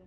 Hello,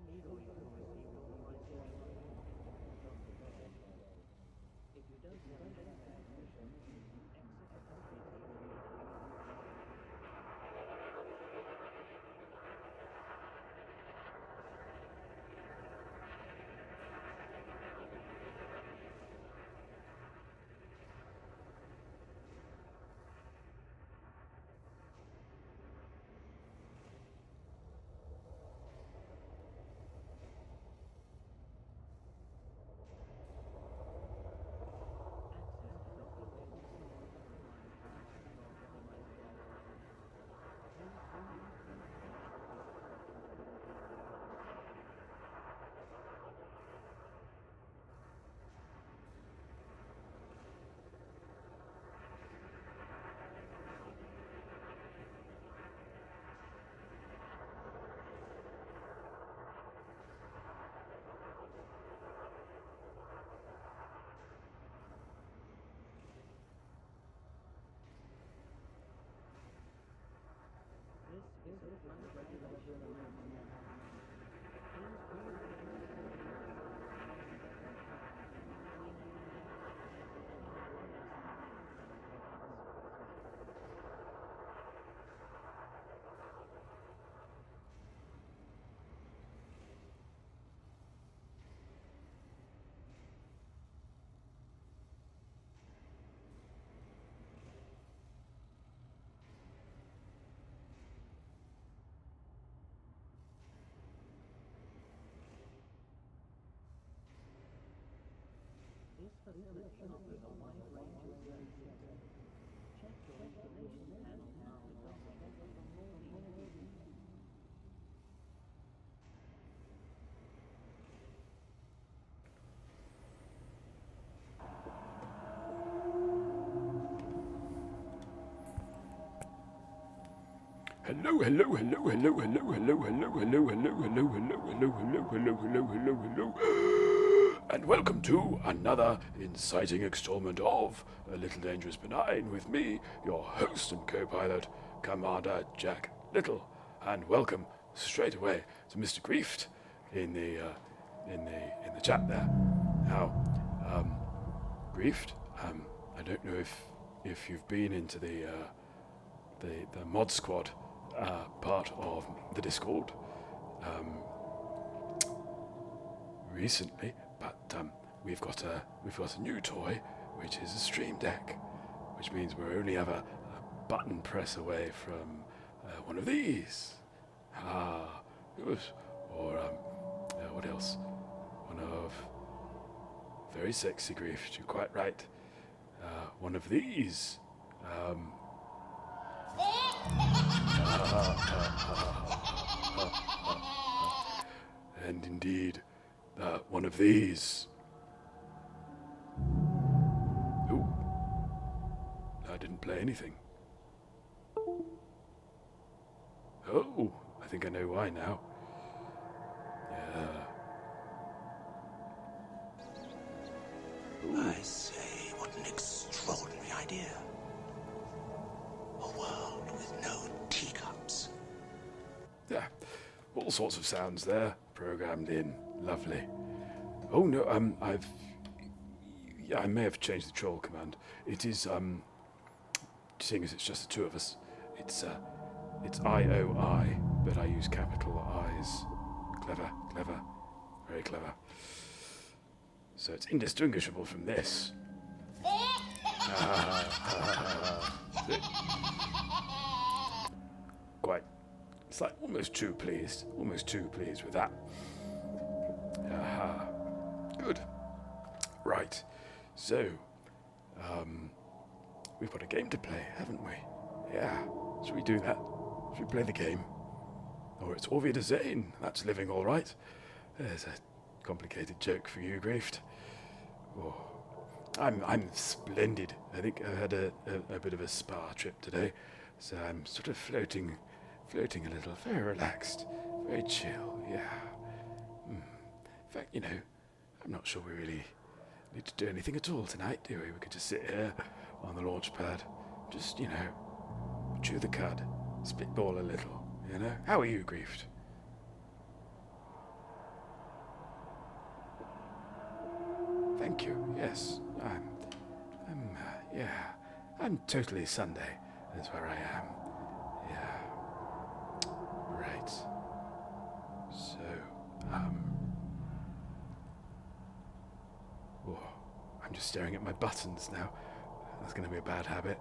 hello, hello, hello, hello, hello, hello, hello, hello, hello, hello, hello, hello, hello, hello, hello, hello, and welcome to another inciting installment of A Little Dangerous Benign with me, your host and co-pilot, Commander Jack Little, and welcome straight away to Mr. Grieft in the chat there. Now, Grieft, I don't know if you've been into the mod squad part of the Discord recently, but we've got a new toy, which is a stream deck, which means we're only have a button press away from one of these. Good. Or what else? One of very sexy Grief. You're quite right. One of these. And indeed, one of these. Ooh, I didn't play anything. Oh, I think I know why now. I say, what an extraordinary idea. A world with no teacups. Yeah, all sorts of sounds there, programmed in. Lovely. Oh no, I may have changed the troll command. It is, seeing as it's just the two of us, it's IOI, but I use capital I's. Clever, clever, very clever. So it's indistinguishable from this. Quite. It's like almost too pleased with that. Good. Right. So, we've got a game to play, haven't we? Yeah. Should we do that? Should we play the game? Or it's Auf Wiedersehen. That's living all right. There's a complicated joke for you, Grieft. Oh, I'm splendid. I think I had a bit of a spa trip today, so I'm sort of floating a little, very relaxed, very chill. Yeah. In fact, I'm not sure we really need to do anything at all tonight, do we? We could just sit here on the launch pad, just chew the cud, spitball a little. How are you, Grieft? thank you. Yes, yeah, I'm totally Sunday. Is where I am. Yeah. Right. So, oh, I'm just staring at my buttons now. That's going to be a bad habit.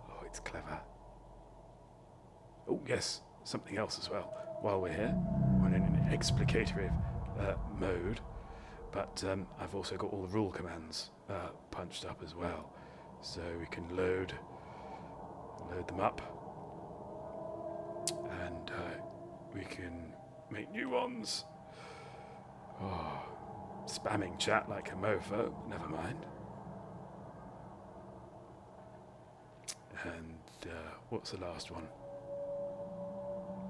Oh, it's clever. Oh, yes, something else as well. While we're here, we're in an explicatory mode, but I've also got all the rule commands punched up as well, so we can load them up, and we can make new ones. Oh, spamming chat like a mofo. Never mind. And what's the last one?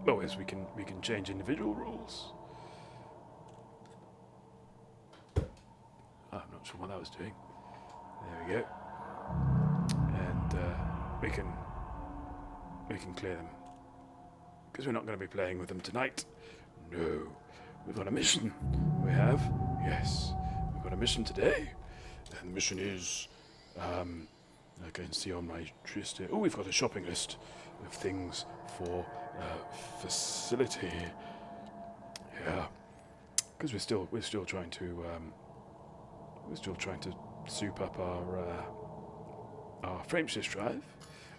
Oh, yes, we can change individual rules. I'm not sure what that was doing. There we go. And we can clear them, because we're not going to be playing with them tonight. No, we've got a mission. We have, yes, we've got a mission today, and the mission is, I can see on my list here. Oh, we've got a shopping list of things for facility. Yeah, because we're still trying to soup up our frameshift drive,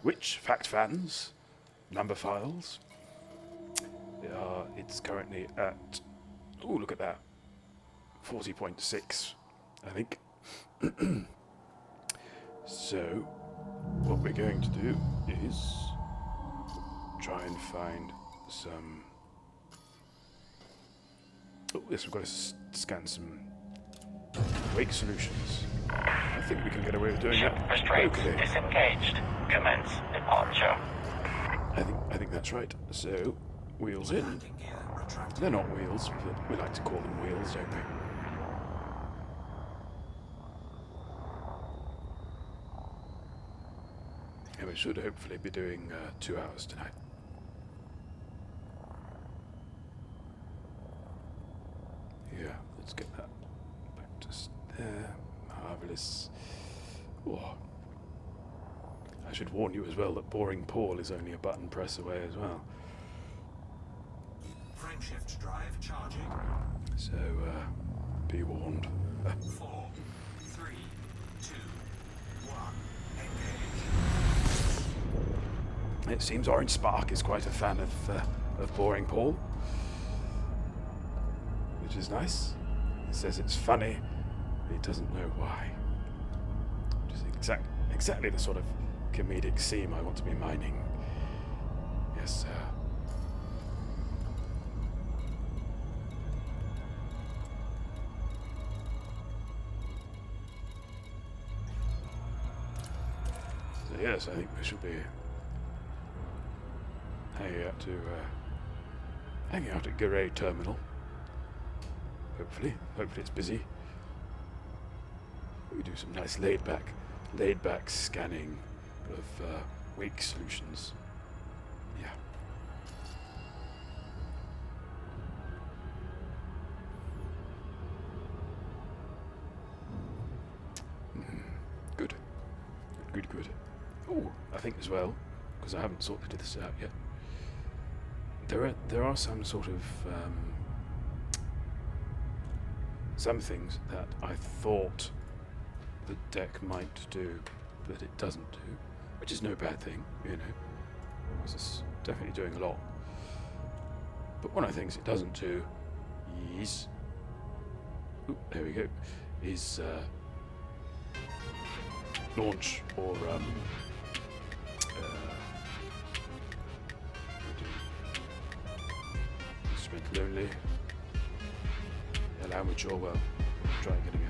which, fact fans, number files, it's currently at, oh, look at that, 40.6, I think. So, what we're going to do is try and find some... Oh, yes, we've got to scan some wake solutions. I think we can get away with doing that Restraints locally. disengaged. Commence departure. I think that's right. So, wheels in. They're not wheels, but we like to call them wheels, don't we? And we should hopefully be doing 2 hours tonight. Yeah, let's get that back to there. Marvellous. Oh. I should warn you as well that Boring Paul is only a button press away as well. Frameshift drive charging. So, be warned. 4, 3, 2, 1. Engage. It seems Orange Spark is quite a fan of Boring Paul, which is nice. He says it's funny, but he doesn't know why. Which is exactly the sort of comedic seam I want to be mining. Yes, sir. So yes, I think we should be hanging out at Garay Terminal. Hopefully it's busy. We do some nice laid back scanning of wake solutions. Yeah. Good. Oh, I think as well, because I haven't sorted this out yet. There are some sort of some things that I thought the deck might do, but it doesn't do, which is no bad thing, you know. It's definitely doing a lot. But one of the things it doesn't do is, there we go, is launch or Instrument lonely. Yeah, language or well. Try getting a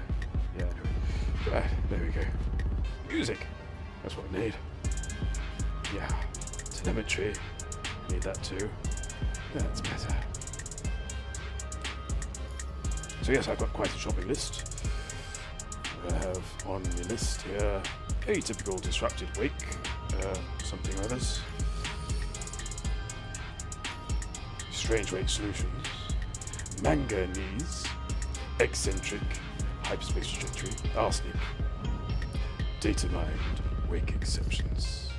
anyway. Right, there we go. Music. That's what I need. Yeah. Telemetry. Need that too. Yeah, that's better. So yes, I've got quite a shopping list. I have on the list here atypical disrupted wake, something or others. Strange wake solutions. Manganese. Eccentric. hyperspace trajectory, arsenic, data mined, wake exceptions.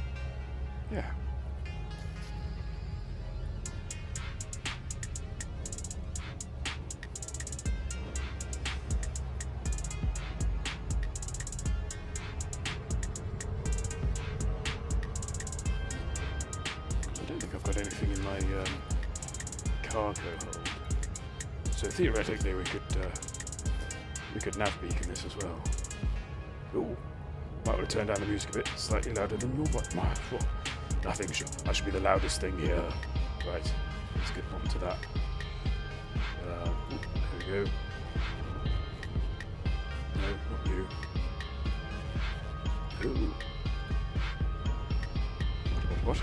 Yeah. I don't think I've got anything in my cargo hold. So theoretically we could nav beacon this as well. Ooh. Might want to turn down the music a bit, slightly louder than normal. Nothing sure. I should be the loudest thing here. Right, let's get on to that. There we go. No, not you. Ooh. What?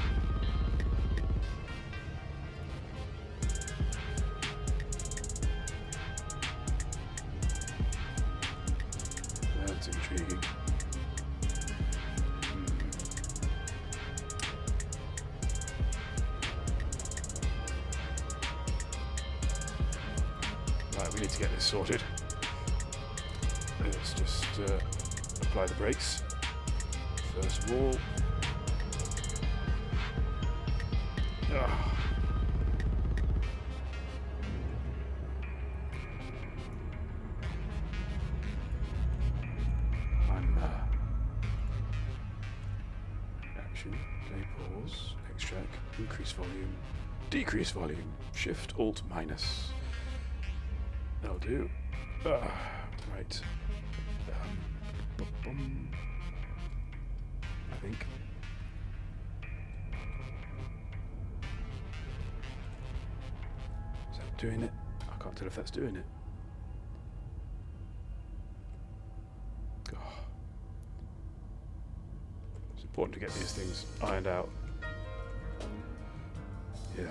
That's intriguing. Right, we need to get this sorted. Let's just apply the brakes. First of all. Action, play pause, extract, increase volume, decrease volume, shift, alt, minus. That'll do. Right. I think. Is that doing it? I can't tell if that's doing it. It's important to get these things ironed out. Yeah.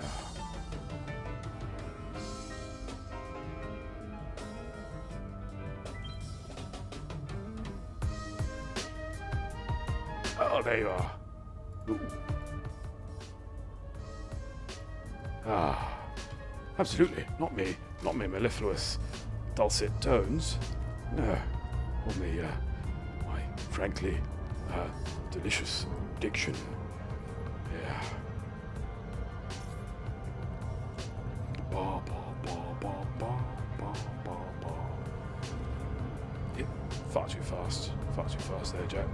Oh, there you are. Ooh. Absolutely. Not me mellifluous dulcet tones. No. Only, my frankly, delicious diction. Yeah. Ba, ba, ba, ba, ba, ba, ba, ba. Yeah, far too fast. Far too fast there, Jack.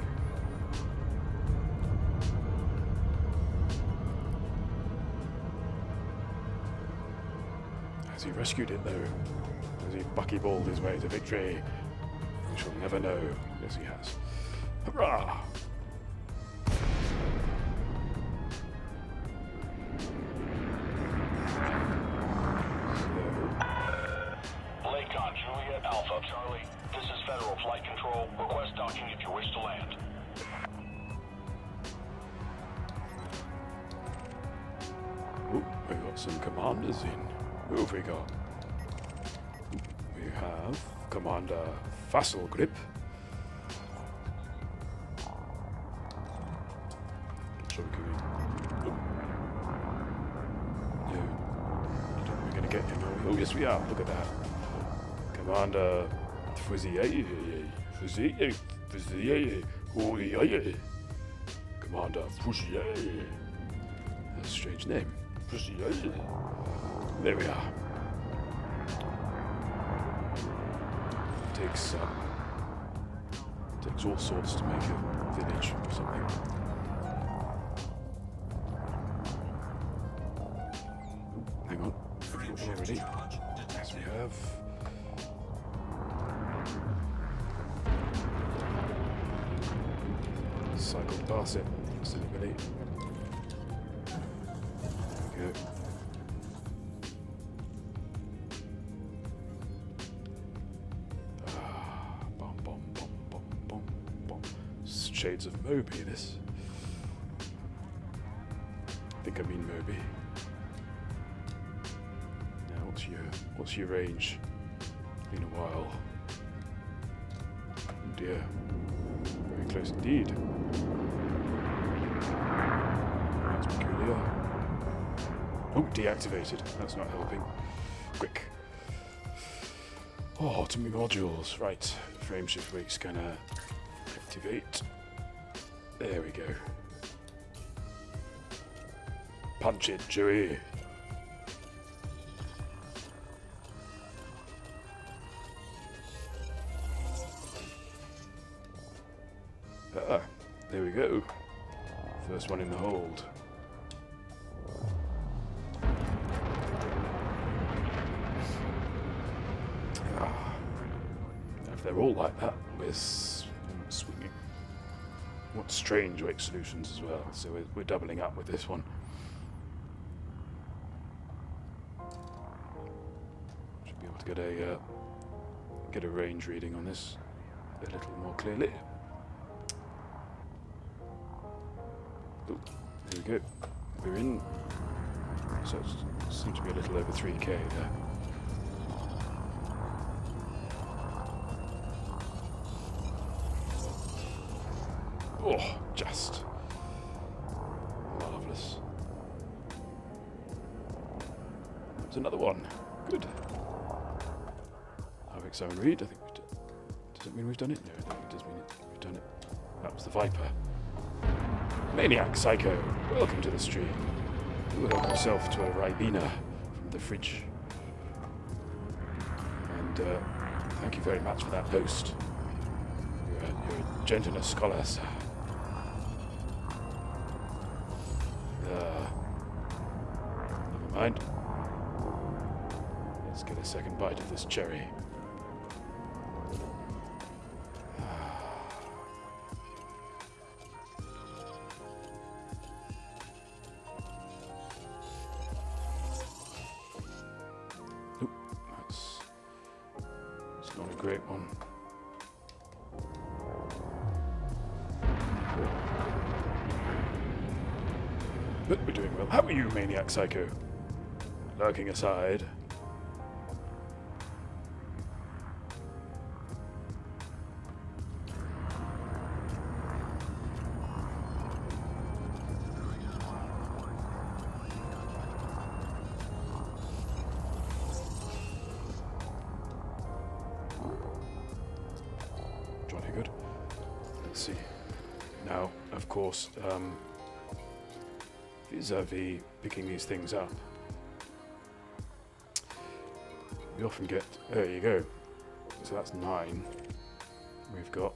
Has he rescued it, though? Has he buckyballed his way to victory? We shall never know. Yes, he has. Hurrah! Lakon, Juliet Alpha, Charlie. This is Federal Flight Control. Request docking if you wish to land. Ooh, we've got some commanders in. Who have we got? We have Commander Facile Grip. So we can... No. I don't think we're going to get him, are we? Oh, yes, we are. Look at that. Commander Fuzzy. Commander Fuzzy. That's a strange name. Fuzzy. There we are. Takes all sorts to make a village or something. Hang on. Already. Yes, we have. Cycled past it. Silly. There we go. Shades of Moby, this. I think I mean Moby. Now, what's your range? Been a while. Oh dear. Very close indeed. That's peculiar. Oh, deactivated. That's not helping. Quick. Oh, to me modules. Right. Frame shift wake scanner. Activate. There we go. Punch it, Joey. Ah, there we go. First one in the hold. If they're all like that, we're swinging. What strange wake solutions as well, so we're doubling up with this one. Should be able to get a range reading on this a little more clearly. Oh, there we go. We're in. So it seems to be a little over 3K there. Oh, just marvellous. There's another one. Good. Havoc Siren Read. I think does it mean we've done it? No, I don't think it does mean we've done it. That was the Viper. Maniac Psycho, welcome to the stream. You help yourself to a Ribena from the fridge. And thank you very much for that post. You're a gentleman scholar, sir. Never mind. Let's get a second bite of this cherry. Nope, it's not a great one. But we're doing well. How are you, Maniac Psycho? Lurking aside. Jolly good. Let's see. Now, of course, vis-a-vis picking these things up, we often get, there you go, so that's 9. We've got,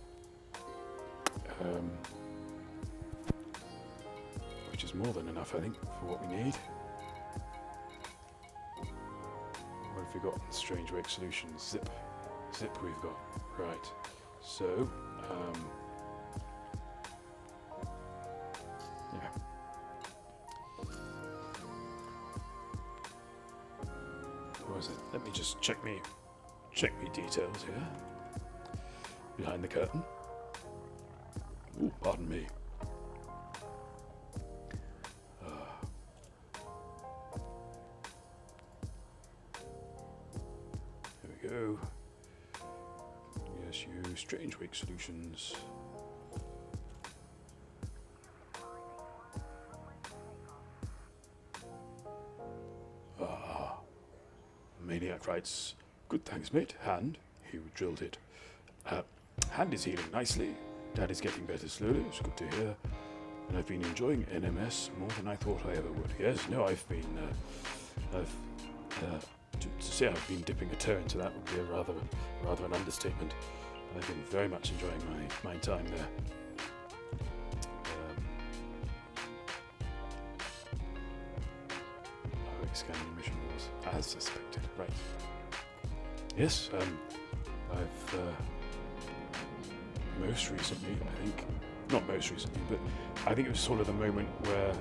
which is more than enough, I think, for what we need. What have we got? Strange Wake Solutions, zip we've got, right, so, yeah. What was it? Let me just check me details here. Behind the curtain. Ooh, pardon me. There we go. Yes, you Strange Wake Solutions. Maniac writes, good thanks, mate. Hand, he drilled it. Hand is healing nicely. Dad is getting better slowly. It's good to hear. And I've been enjoying NMS more than I thought I ever would. Yes, no, I've been. To say I've been dipping a toe into that would be a rather an understatement. I've been very much enjoying my time there. Scanning mission was as suspected. Right. Yes, I've most recently, I think, not most recently, but I think it was sort of the moment where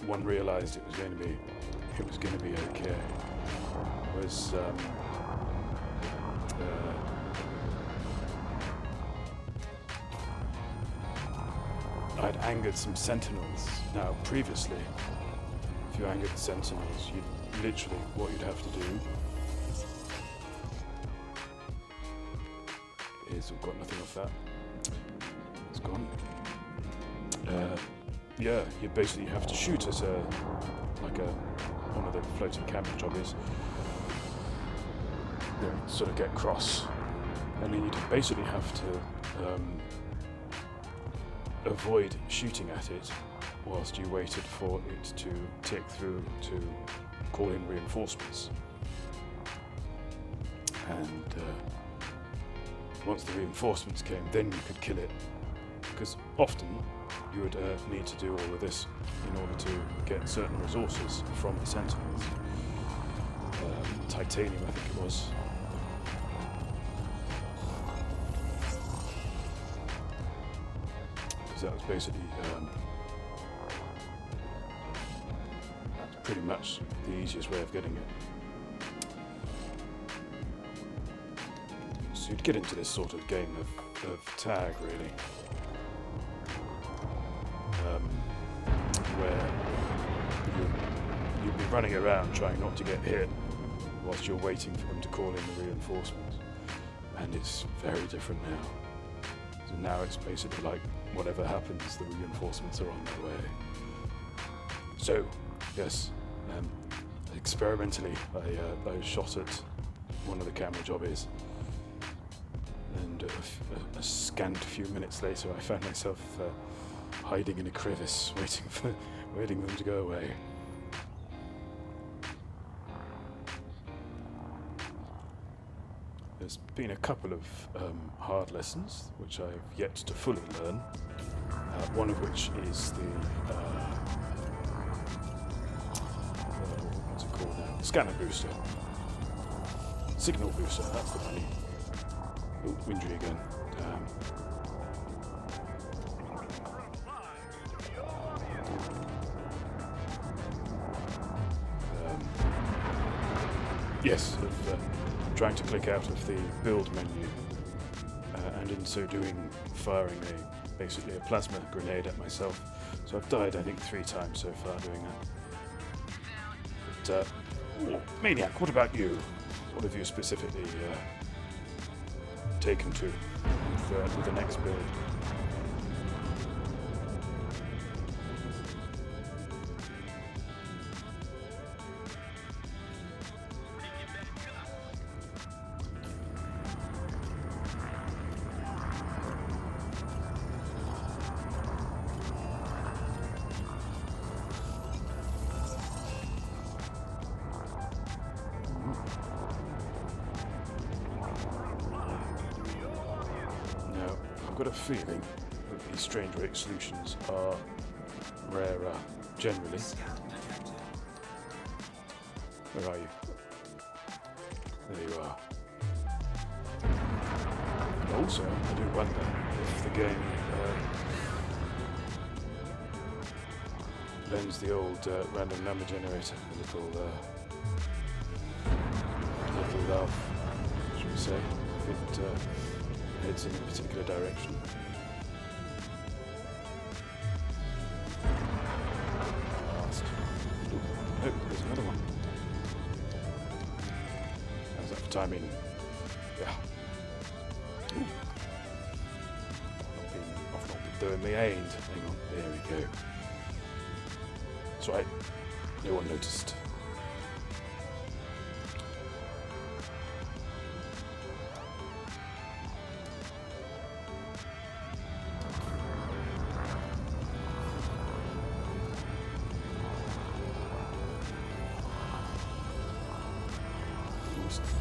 one realised it was going to be okay. Was I'd angered some sentinels. Now, previously, if you angered the sentinels, what you'd have to do is, we've got nothing off that. It's gone. Yeah, you basically have to shoot at one of the floating camera jobbies. sort of get cross, and then you'd basically have to avoid shooting at it whilst you waited for it to tick through to call in reinforcements. And once the reinforcements came, then you could kill it, because often you would need to do all of this in order to get certain resources from the sentinels. Titanium, I think it was. Because that was basically that's pretty much the easiest way of getting it. So you'd get into this sort of game of tag, really, where you'd be running around trying not to get hit whilst you're waiting for them to call in the reinforcements. And it's very different now. So now it's basically like whatever happens, the reinforcements are on their way. So, yes, experimentally I shot at one of the camera jobbies, and a scant few minutes later I found myself hiding in a crevice, waiting for them to go away. There's been a couple of hard lessons which I've yet to fully learn, one of which is the what's it called now? Scanner booster. Signal booster, that's the money. Oh, injury again. Damn. Yes, of trying to click out of the build menu, and in so doing firing basically a plasma grenade at myself. So I've died, I think, 3 times so far doing that. But, Maniac, what about you? What have you specifically taken to with the next build? I've got a feeling that these strange rate solutions are rarer generally. Where are you? There you are. And also, I do wonder if the game lends the old random number generator a little love, should we say, if it heads in a particular direction. Last. Oh, there's another one. How's that for timing? Yeah. Ooh. I've not been doing me aimed. Hang on, there we go. That's right. No one noticed.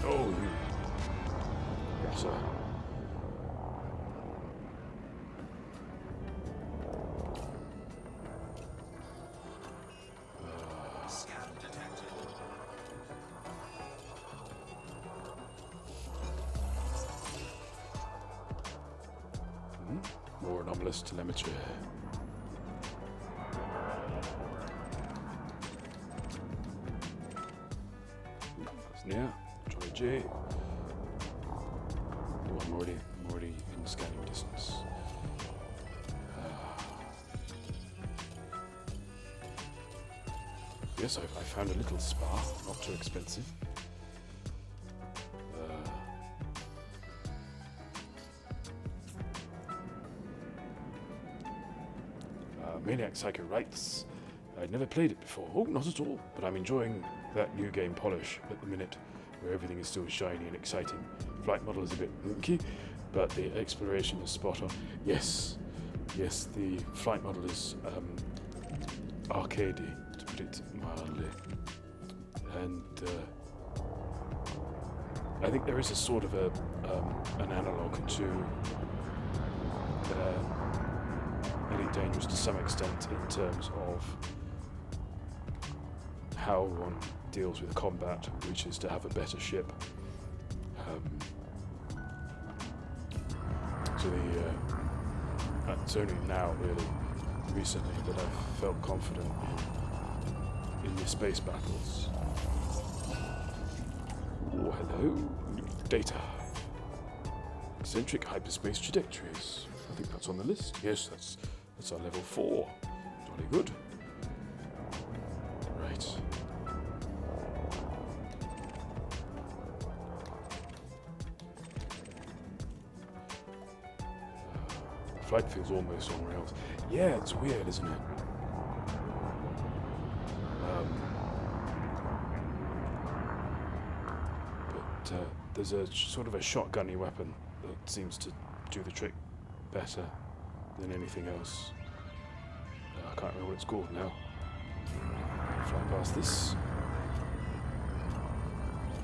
Oh, you. Yes, sir. Scan detected. More anomalous telemetry. That's near. Trolley J. Oh, I'm already in scanning distance. Yes, I found a little spa, not too expensive. Maniac Psycho writes, I'd never played it before. Oh, not at all, but I'm enjoying that new game polish at the minute. where everything is still shiny and exciting. Flight model is a bit wonky, but the exploration is spot on. Yes, the flight model is arcadey, to put it mildly. And I think there is a sort of an analogue to Lyttle Dangerous to some extent in terms of how one deals with combat, which is to have a better ship. It's only now, really, recently, that I've felt confident in the space battles. Oh, hello. Data. Eccentric hyperspace trajectories. I think that's on the list. Yes, that's our level 4. Jolly good. Right. Flight feels almost on rails. Yeah, it's weird, isn't it? There's a sort of a shotgunny weapon that seems to do the trick better than anything else. I can't remember what it's called now. Fly past this.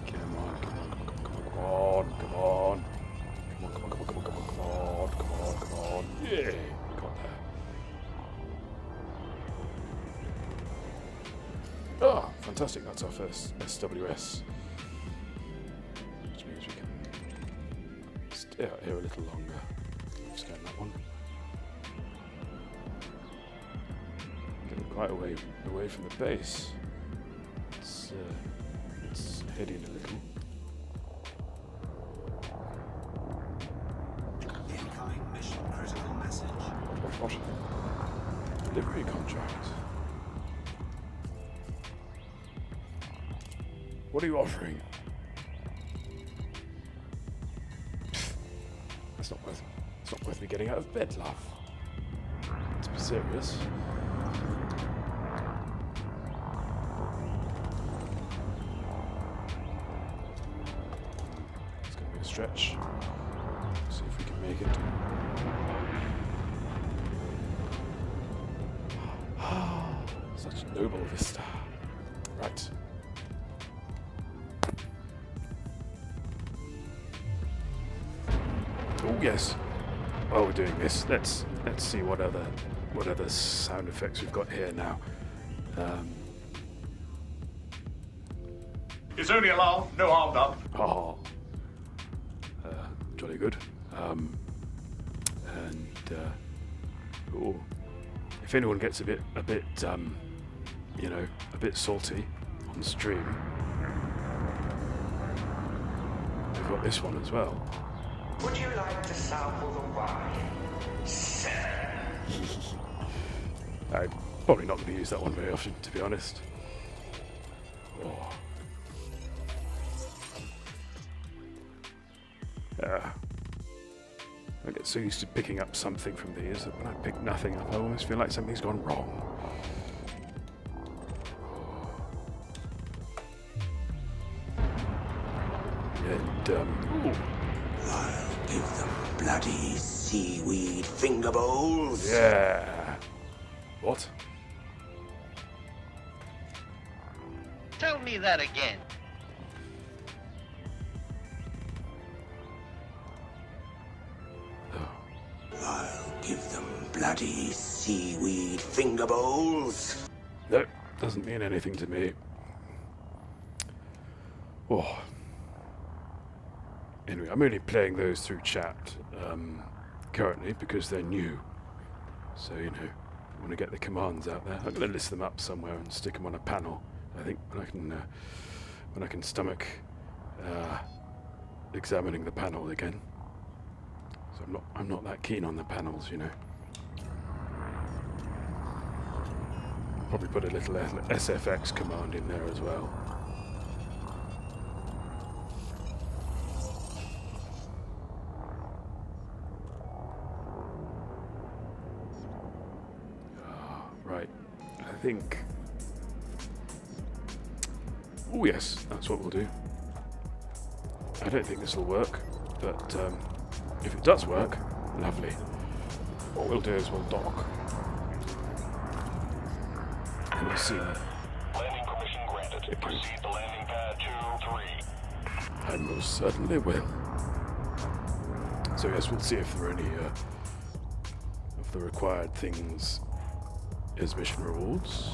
Come on. Yeah, we got there. Ah, fantastic. That's our first SWS. Which means we can stay out here a little longer. Scan that one. Getting quite away from the base. It's heading a little. Incoming mission critical message. What? Delivery contract. What are you offering? It's not worth me getting out of bed, love. To be serious. It's gonna be a stretch. See if we can make it. Such a noble vista. Right. Oh yes. While we're doing this, let's see what other sound effects we've got here now. It's only a lull, no harm done. Oh, jolly good. If anyone gets a bit, a bit salty on the stream, we've got this one as well. Would you like to sample the wine, sir? I'm probably not going to use that one very often, to be honest. Oh. I get so used to picking up something from these that when I pick nothing up, I almost feel like something's gone wrong. And, I'll give them bloody seaweed finger bowls. yeah. What? Tell me that again. I'll give them bloody seaweed finger bowls. No, doesn't mean anything to me. Oh. Anyway, I'm only playing those through chat currently because they're new. So, I want to get the commands out there. I'm going to list them up somewhere and stick them on a panel. I think when I can stomach examining the panel again. So I'm not that keen on the panels, Probably put a little SFX command in there as well. Right, I think. Oh yes, that's what we'll do. I don't think this will work, but if it does work, lovely. What we'll do is we'll dock. And we'll see. Landing permission granted. Proceed to landing pad 2-3. I most certainly will. So yes, we'll see if there are any of the required things as mission rewards.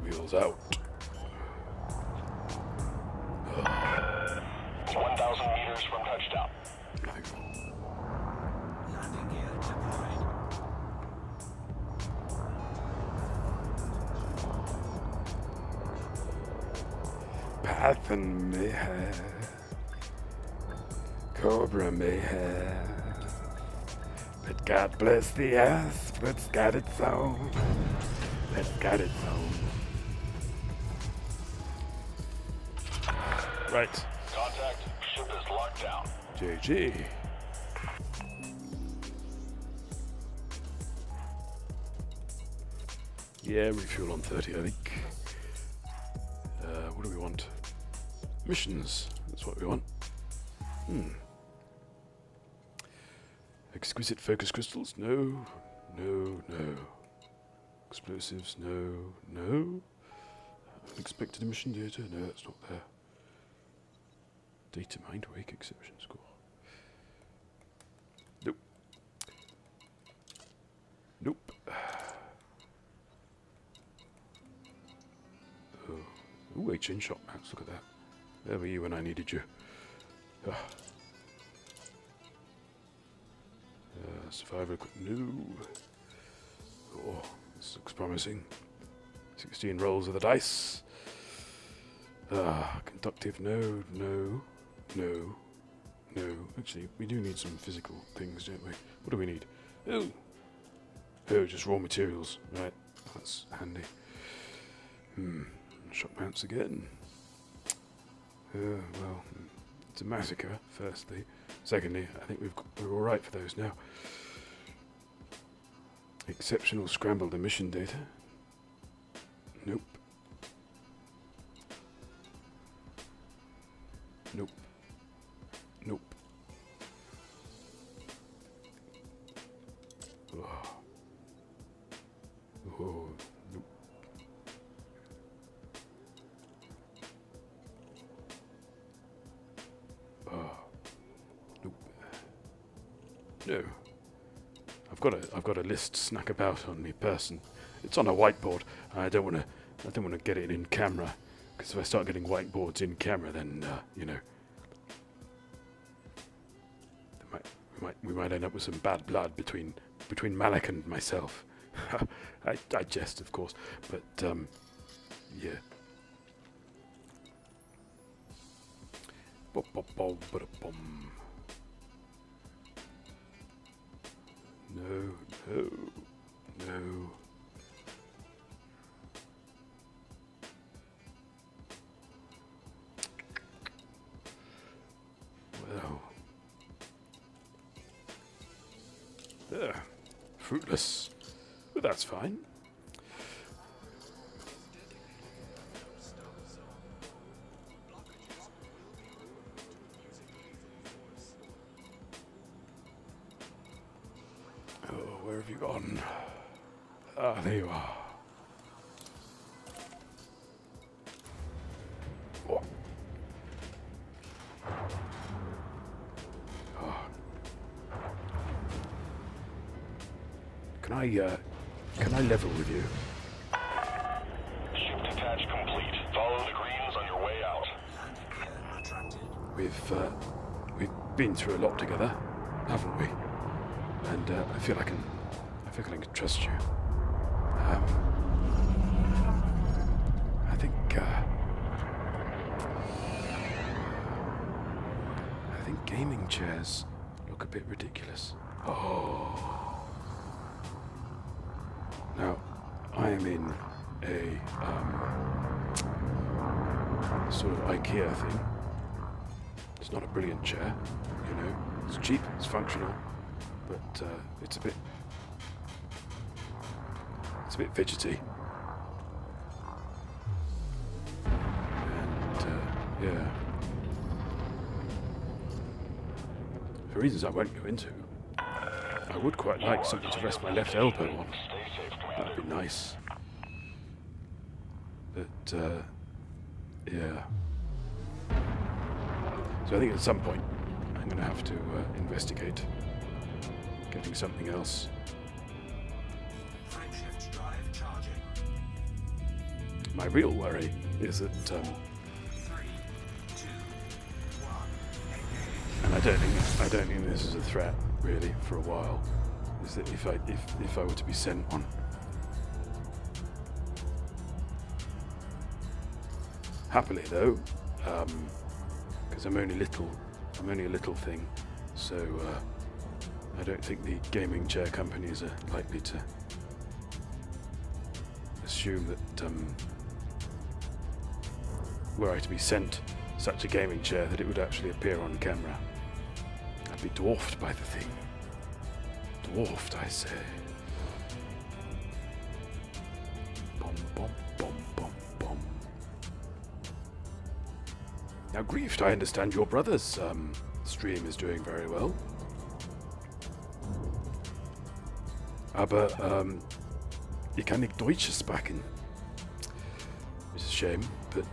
Wheels out. 1,000 meters from touchdown. Landing gear deployed. Path and mayhem. Cobra mayhem. But God bless the earth, what's got its own. That's got its own. Right. Contact. Ship is locked down. JG. Yeah, refuel on 30, I think. What do we want? Missions. That's what we want. Exquisite focus crystals? No. No, no. Explosives? No, no. Unexpected emission data? No, that's not there. Data mined wake exception score. Nope. Nope. Oh. Ooh, HN shot maps, look at that. There were you when I needed you. Survivor equipment, no. Oh, this looks promising. 16 rolls of the dice. Conductive, no, no, no, no. Actually, we do need some physical things, don't we? What do we need? Oh, just raw materials. Right, that's handy. Shot mounts again. Well, it's a massacre, firstly. Secondly, I think we're alright for those now. Exceptional scrambled emission data. Nope. Nope. Nope. Oh. Oh, nope. Oh. Nope. No. I've got a list snack about on me person. It's on a whiteboard. I don't want to get it in camera, because if I start getting whiteboards in camera, then you know, we might end up with some bad blood between Malik and myself. I jest, of course, but yeah. No, no, no. Well. There. Fruitless. But that's fine. Where have you gone? Ah, there you are. Oh. Oh. Can I level with you? Ship detach complete. Follow the greens on your way out. We've been through a lot together, haven't we? And I feel I can trust you. I think gaming chairs look a bit ridiculous. Oh. Now, I am in a sort of IKEA thing. It's not a brilliant chair, you know. It's cheap, it's functional, but it's a bit fidgety. And yeah, for reasons I won't go into, I would quite like something to rest my left elbow on. That'd be nice. But yeah. So I think at some point I'm going to have to investigate getting something else. Frameshift drive charging. My real worry is that, 3, 2, 1, engage. and I don't think this is a threat really for a while, is that if I were to be sent one. Happily though, because I'm only a little thing, so I don't think the gaming chair companies are likely to assume that were I to be sent such a gaming chair that it would actually appear on camera. I'd be dwarfed by the thing. Dwarfed, I say. Bom, bom, bom, bom, bom. Now, Griefed, I understand your brother's stream is doing very well. Aber ich kann nicht Deutsch sprechen. It's a shame, but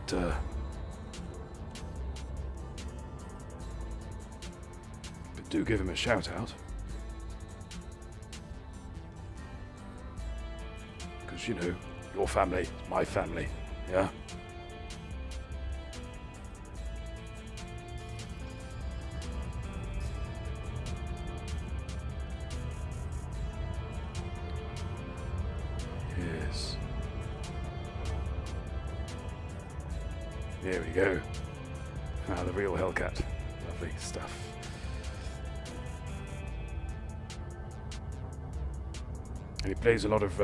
do give him a shout out. Because, you know, your family is my family, yeah? Yes. There we go. Now the real Hellcat. Lovely stuff. And he plays a lot of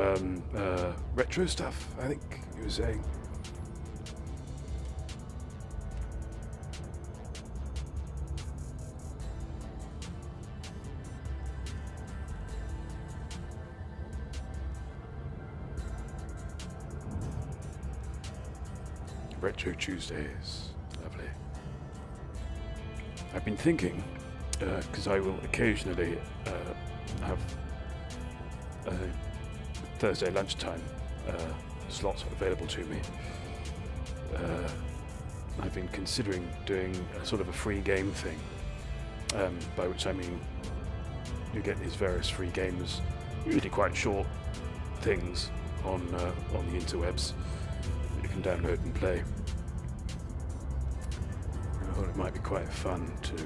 retro stuff, I think he was saying. Retro Tuesdays, lovely. I've been thinking, because I will occasionally have Thursday lunchtime slots available to me. I've been considering doing a sort of a free game thing, by which I mean you get these various free games, usually quite short things on the interwebs that you can download and play. I thought it might be quite fun to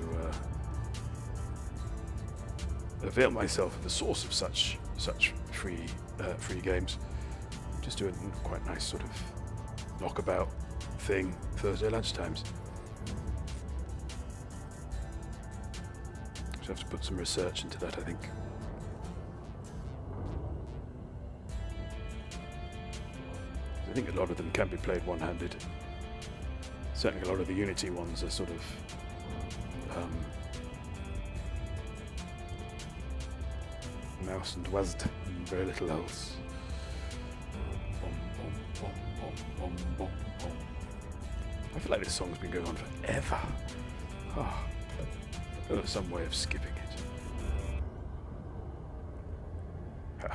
avail myself of the source of such free games. Just do a quite nice sort of knockabout thing Thursday lunchtimes. So I have to put some research into that, I think. I think a lot of them can be played one-handed. Certainly a lot of the Unity ones are sort of mouse and WASD and very little else. Bom, bom, bom, bom, bom, bom, bom. I feel like this song's been going on forever. Oh, there's some way of skipping it.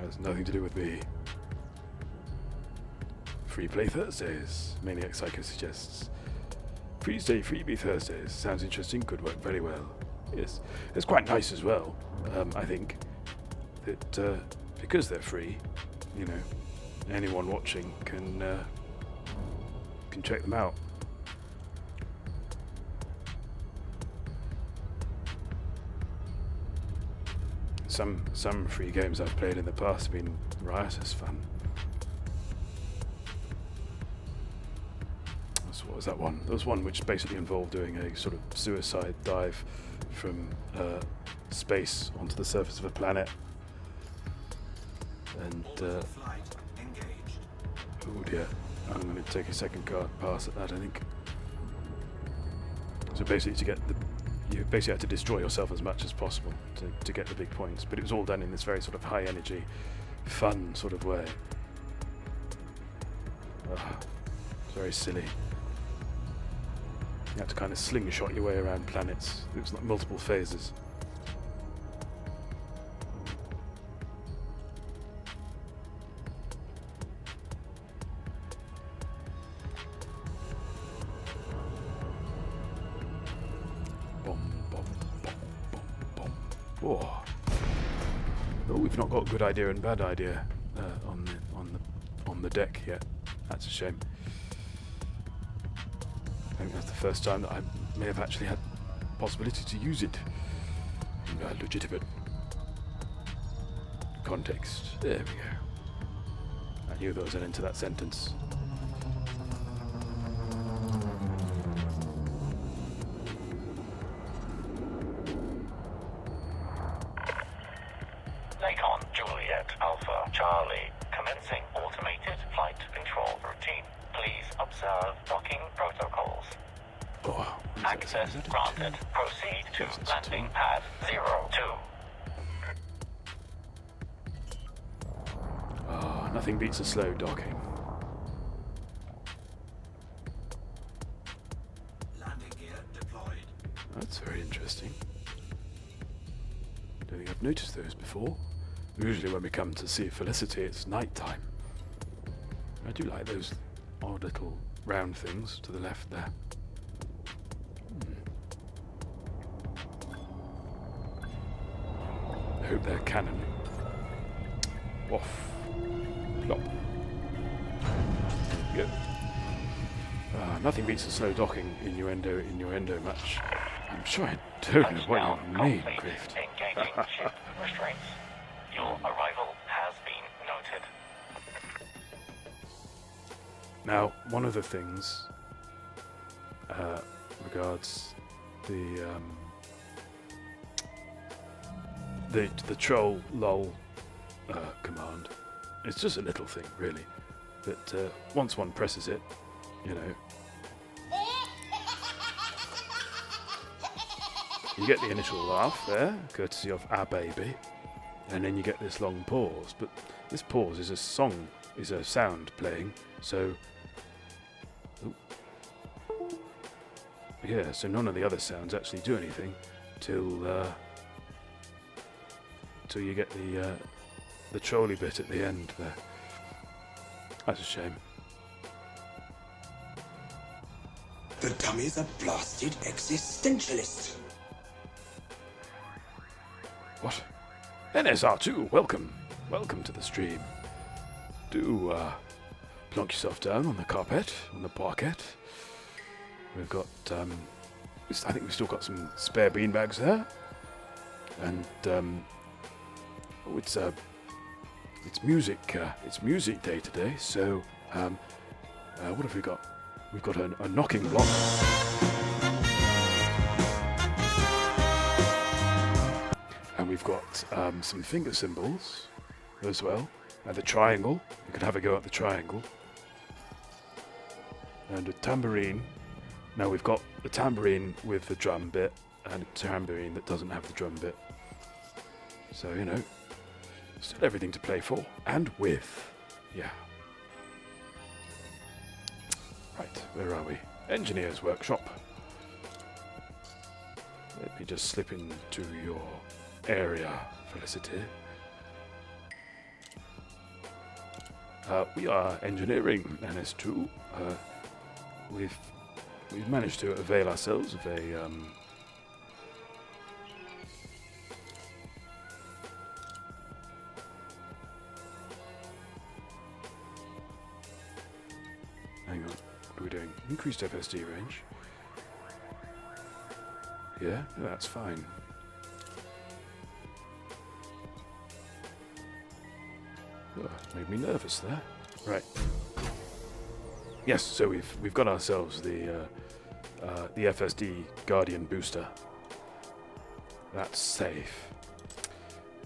Has nothing to do with me. Free Play Thursdays, Maniac Psycho suggests. Freeze-Day Freebie Thursdays, sounds interesting, could work very well. Yes, it's quite nice as well, I think, that because they're free, you know, anyone watching can check them out. Some free games I've played in the past have been riotous fun. So what was that one? There was one which basically involved doing a sort of suicide dive from space onto the surface of a planet. And Flight engaged. oh dear, I'm going to take a second pass at that, I think. So basically, to get you basically had to destroy yourself as much as possible to get the big points. But it was all done in this very sort of high energy, fun sort of way. It's very silly. You had to kind of slingshot your way around planets. It was like multiple phases. Oh, we've not got good idea and bad idea on the deck yet. That's a shame. I think that's the first time that I may have actually had possibility to use it in a legitimate context. There we go. I knew there was an end to that sentence. Lyttle Juliet Alpha Charlie, commencing automated flight control routine. Please observe docking protocols. Oh, Access granted. Proceed to landing pad 02. Oh, nothing beats a slow docking. Landing gear deployed. That's very interesting. Don't think I've noticed those before. Usually when we come to see Felicity, it's night time. I do like those odd little round things to the left there. I hope they're cannon. Off. Plop. There we go. Nothing beats a slow docking innuendo match. I'm sure I don't know what you mean, Grift. Engaging ship restraints. Your arrival has been noted. Now, one of the things regards the troll lol command. It's just a little thing, really. That once one presses it, you know, you get the initial laugh there, courtesy of our baby, and then you get this long pause. But this pause is a sound playing. So, yeah, so none of the other sounds actually do anything till you get the trolley bit at the end there. That's a shame. The dummies are blasted existentialists. What? NSR2, welcome. Welcome to the stream. Do plonk yourself down on the carpet, on the parquet. We've got, I think we've still got some spare beanbags there. And, it's music day today, so, what have we got? We've got a knocking block. And we've got some finger cymbals as well. And the triangle. You can have a go at the triangle. And a tambourine. Now we've got the tambourine with the drum bit and a tambourine that doesn't have the drum bit. So, you know, still everything to play for. And with. Yeah. Right, where are we? Engineer's workshop. Let me just slip into your area, Felicity. We are engineering NS2. We've managed to avail ourselves of a hang on, what are we doing? Increased FSD range. Yeah, that's fine. Oh, made me nervous there. Right. Yes, so we've got ourselves the FSD Guardian booster. That's safe.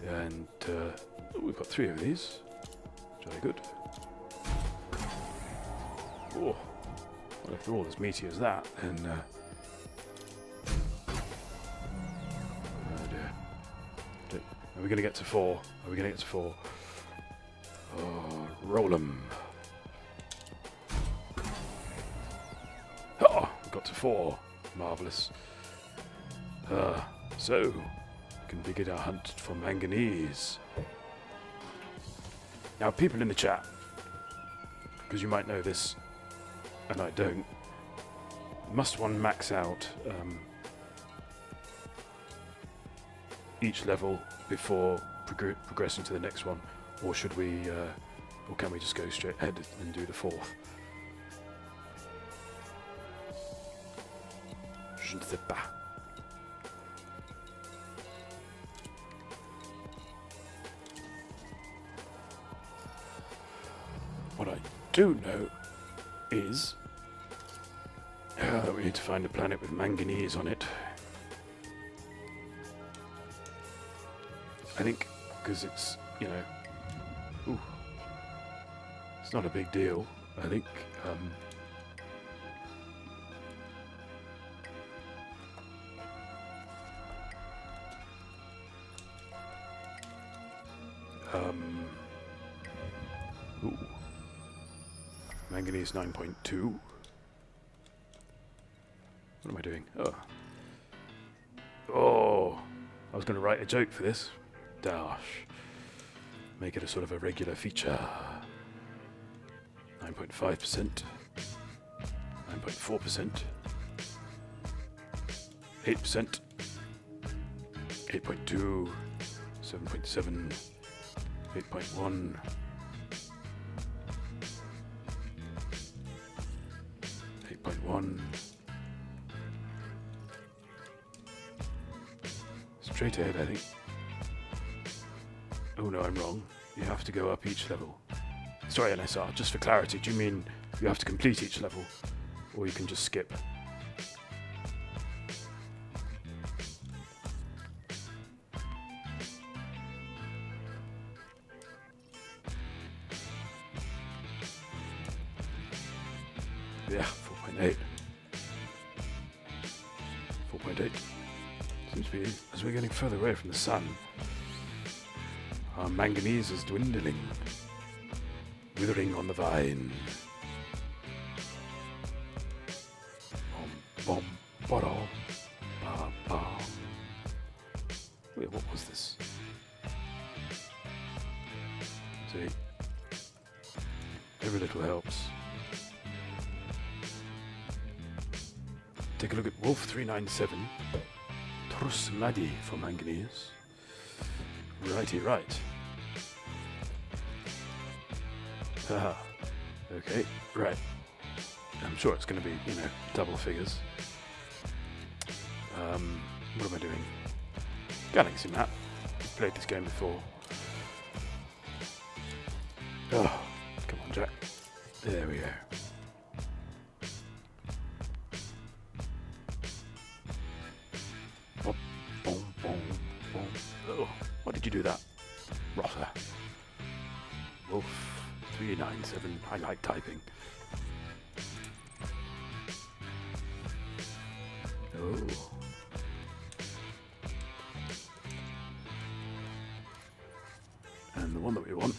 And we've got 3 of these. Jolly good. Oh, well, if they're all as meaty as that, then Are we going to get to 4? Are we going to get to 4? Oh, roll 'em. Oh, we got to 4. Marvellous. So, we can begin our hunt for manganese. Now, people in the chat, because you might know this, and I don't, must one max out each level before progressing to the next one, or should we, or can we just go straight ahead and do the 4th? Je ne sais pas. What I do know is we need to find a planet with manganese on it. I think because it's, you know, it's not a big deal. I think manganese 9.2. What am I doing? Oh, I was going to write a joke for this. Dash. Make it a sort of a regular feature. 9.5%. 9.4%. 8%. 8.2. 7.7. 8.1. 8.1. Straight ahead, I think. Oh no, I'm wrong. You have to go up each level. Sorry, NSR, just for clarity, do you mean you have to complete each level? Or you can just skip? Yeah, 4.8. 4.8. Seems to be, as we're getting further away from the sun, our manganese is dwindling, withering on the vine. Bom, bottle, ba, ba. Wait, what was this? See, every little helps. Take a look at Wolf 397. Trus Maddy for manganese. Righty right. Haha. Okay, right. I'm sure it's going to be, you know, double figures. What am I doing? Galaxy map. I've played this game before. Oh, come on, Jack. There we go. Boom, boom, boom, boom. Oh, why did you do that? Rotter. Wolf 397. I like typing. Oh. And the one that we want.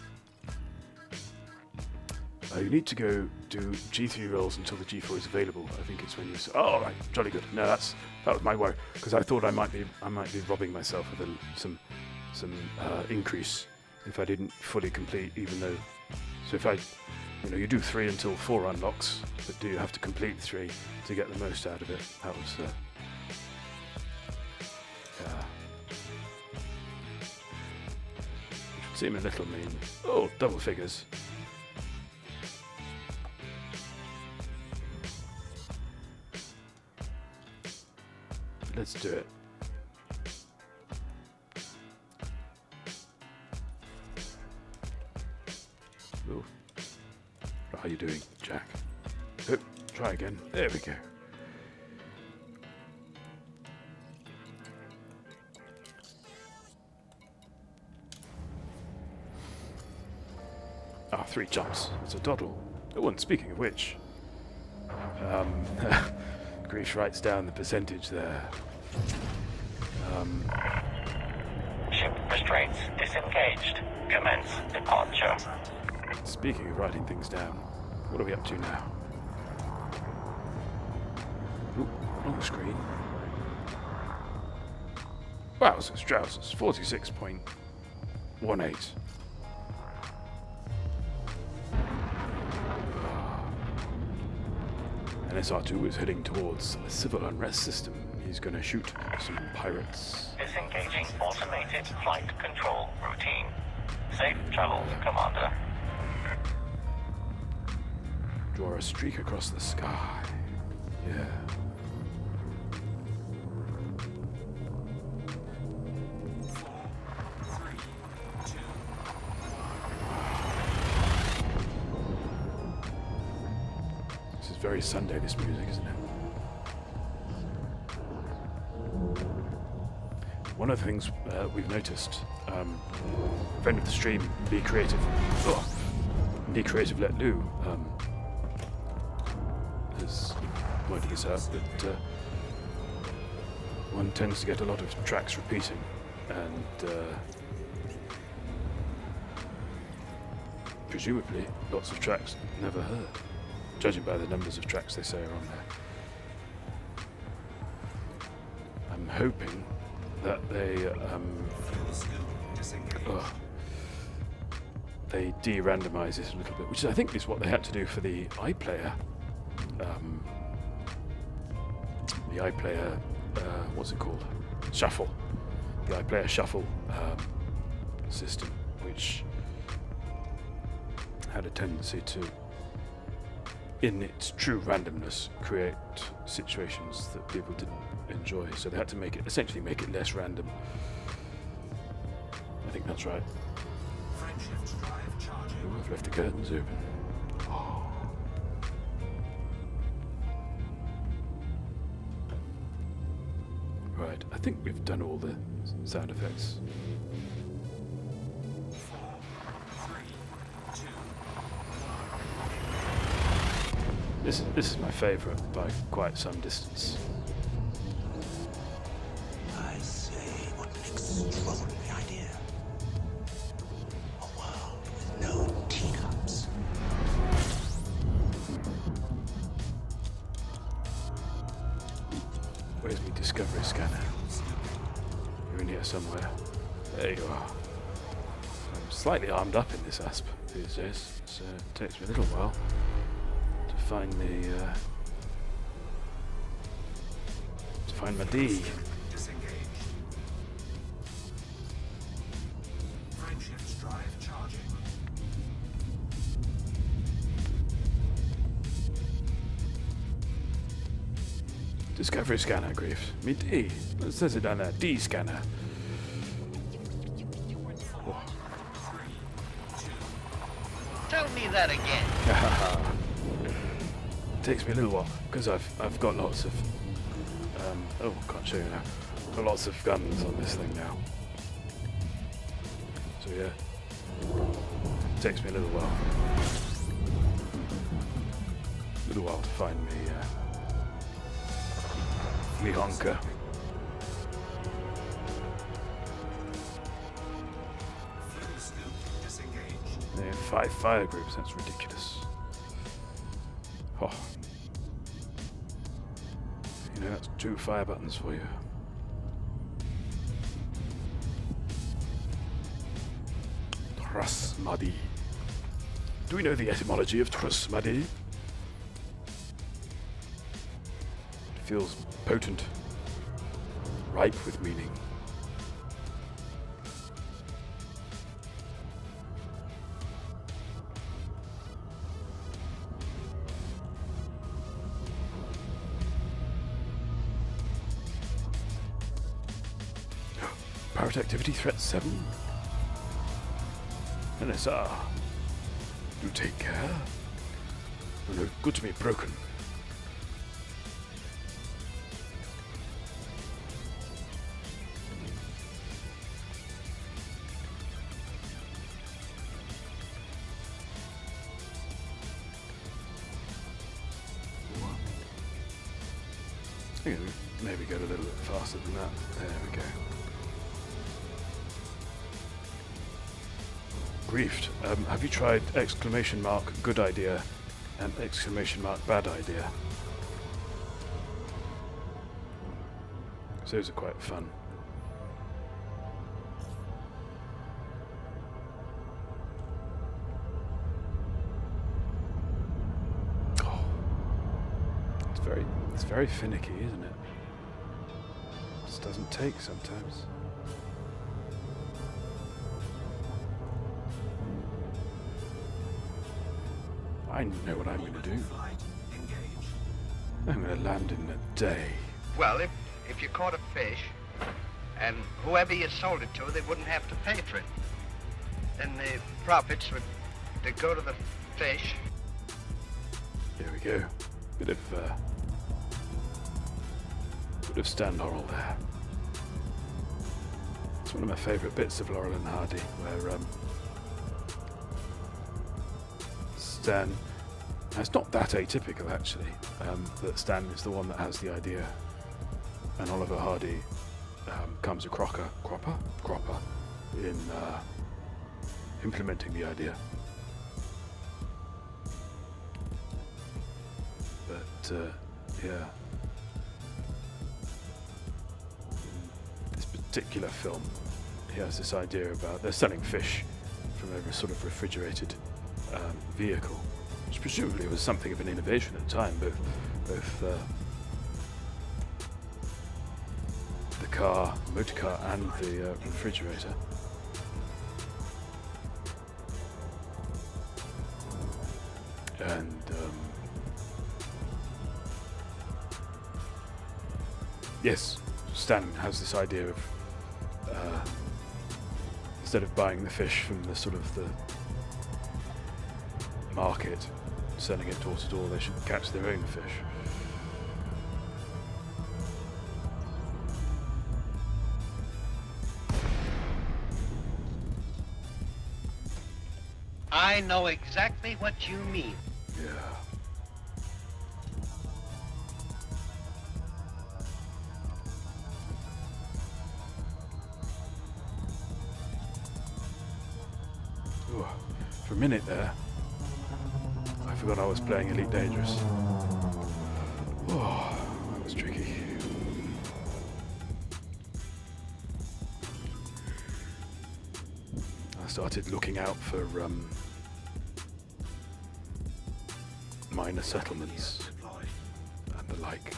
You need to go do G3 rolls until the G4 is available. I think it's when you. Oh, right, jolly good. No, that was my worry, because I thought I might be robbing myself of some increase if I didn't fully complete. Even though, so if I, you do 3 until 4 unlocks, but do you have to complete 3 to get the most out of it? That was. Which would seem a little mean. Oh, double figures. Let's do it. Ooh. How are you doing, Jack? Oh, try again. There we go. Ah, 3 jumps. It's a doddle. Oh, and speaking of which, Grief writes down the percentage there. Ship Restraints disengaged. Commence departure. Speaking of writing things down, what are we up to now? Ooh, wrong screen. Wowzers, trousers, 46.18. NSR2 is heading towards a civil unrest system. He's going to shoot some pirates. Disengaging automated flight control routine. Safe travels, Commander. Draw a streak across the sky. Yeah. This is very Sunday, this music, isn't it? One of the things we've noticed, friend of the stream, Be Creative Let Lou, has pointed this out, that one tends to get a lot of tracks repeating, and presumably lots of tracks never heard, judging by the numbers of tracks they say are on there. I'm hoping that they de-randomize it a little bit, which I think is what they had to do for the iPlayer. The iPlayer, what's it called? Shuffle. The iPlayer Shuffle system, which had a tendency to, in its true randomness, create situations that people didn't enjoy. So they had to essentially make it less random. I think that's right. Ooh, I've left the curtains open. Oh. Right, I think we've done all the sound effects. 4, 3, 2. This is my favourite by quite some distance. I say, what an extraordinary idea. A world with no teacups. Where's my discovery scanner? You're in here somewhere. There you are. I'm slightly armed up in this asp these days, so it takes me a little while to find my D. Disengage. Friendships drive charging. Discovery scanner, Grief. Me D. It says it down there. D scanner. Oh. Tell me that again. Takes me a little while because I've got lots of oh, can't show you now. Got lots of guns on this thing now. So yeah, takes me a little while. To find me honker. Fuel scoop disengaged. They have 5 fire groups. That's ridiculous. Oh. You know, that's 2 fire buttons for you. Trasmadi. Do we know the etymology of Trasmadi? It feels potent, ripe with meaning. Pirate activity threat 7. NSR. Do take care. No good to be broken. I think maybe go a little bit faster than that. There we go. Griefed, have you tried exclamation mark good idea and exclamation mark bad idea? So those are quite fun. Oh, it's very finicky, isn't it? Just doesn't take sometimes. I know what I'm going to do. Flight engaged. I'm going to land in a day. Well, if you caught a fish, and whoever you sold it to, they wouldn't have to pay for it. Then the profits would they'd go to the fish. Here we go. Bit of stand oral there. It's one of my favourite bits of Laurel and Hardy, where Stan. Now it's not that atypical actually, that Stan is the one that has the idea, and Oliver Hardy comes a cropper in implementing the idea. But yeah, this particular film, he has this idea about they're selling fish from a sort of refrigerated vehicle, which presumably was something of an innovation at the time, both the motor car and the refrigerator. And yes, Stan has this idea of instead of buying the fish from the sort of the market, selling it door to door, they should catch their own fish. I know exactly what you mean. Yeah. Ooh, for a minute there, I forgot I was playing Elite Dangerous. Oh, that was tricky. I started looking out for minor settlements Deployed. and the like.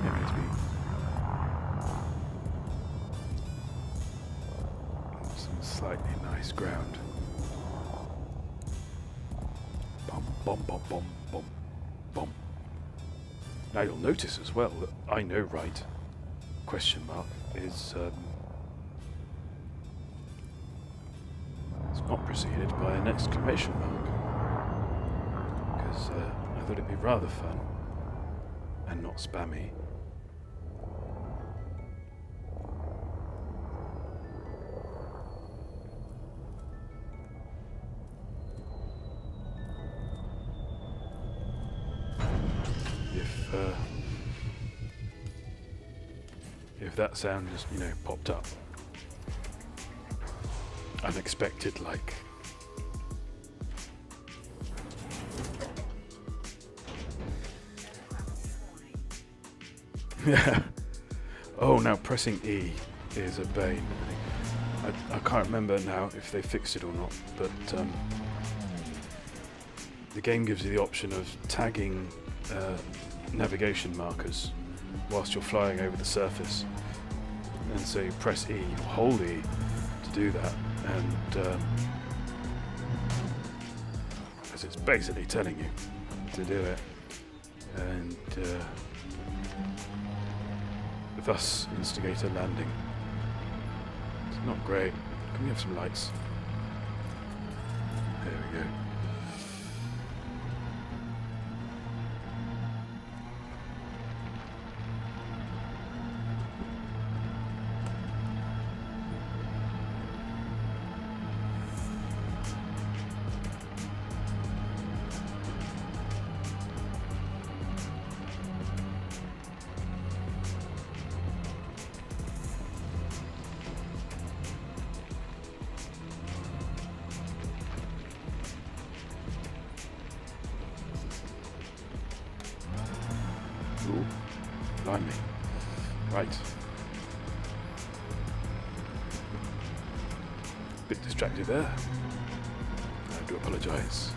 Maybe it's me. Some slightly nice ground. Bum, bum, bum, bum, bum, bum. Now you'll notice as well that I know right question mark is it's not preceded by an exclamation mark, because I thought it'd be rather fun and not spammy. If that sound just, popped up unexpected, like yeah. Oh, now pressing E is a bane. I can't remember now if they fixed it or not, but the game gives you the option of tagging navigation markers whilst you're flying over the surface, and so you press E or hold E to do that, and because it's basically telling you to do it, and thus instigate a landing. It's not great. Can we have some lights? There we go. Ooh, blimey. Right. Bit distracted there. I do apologise.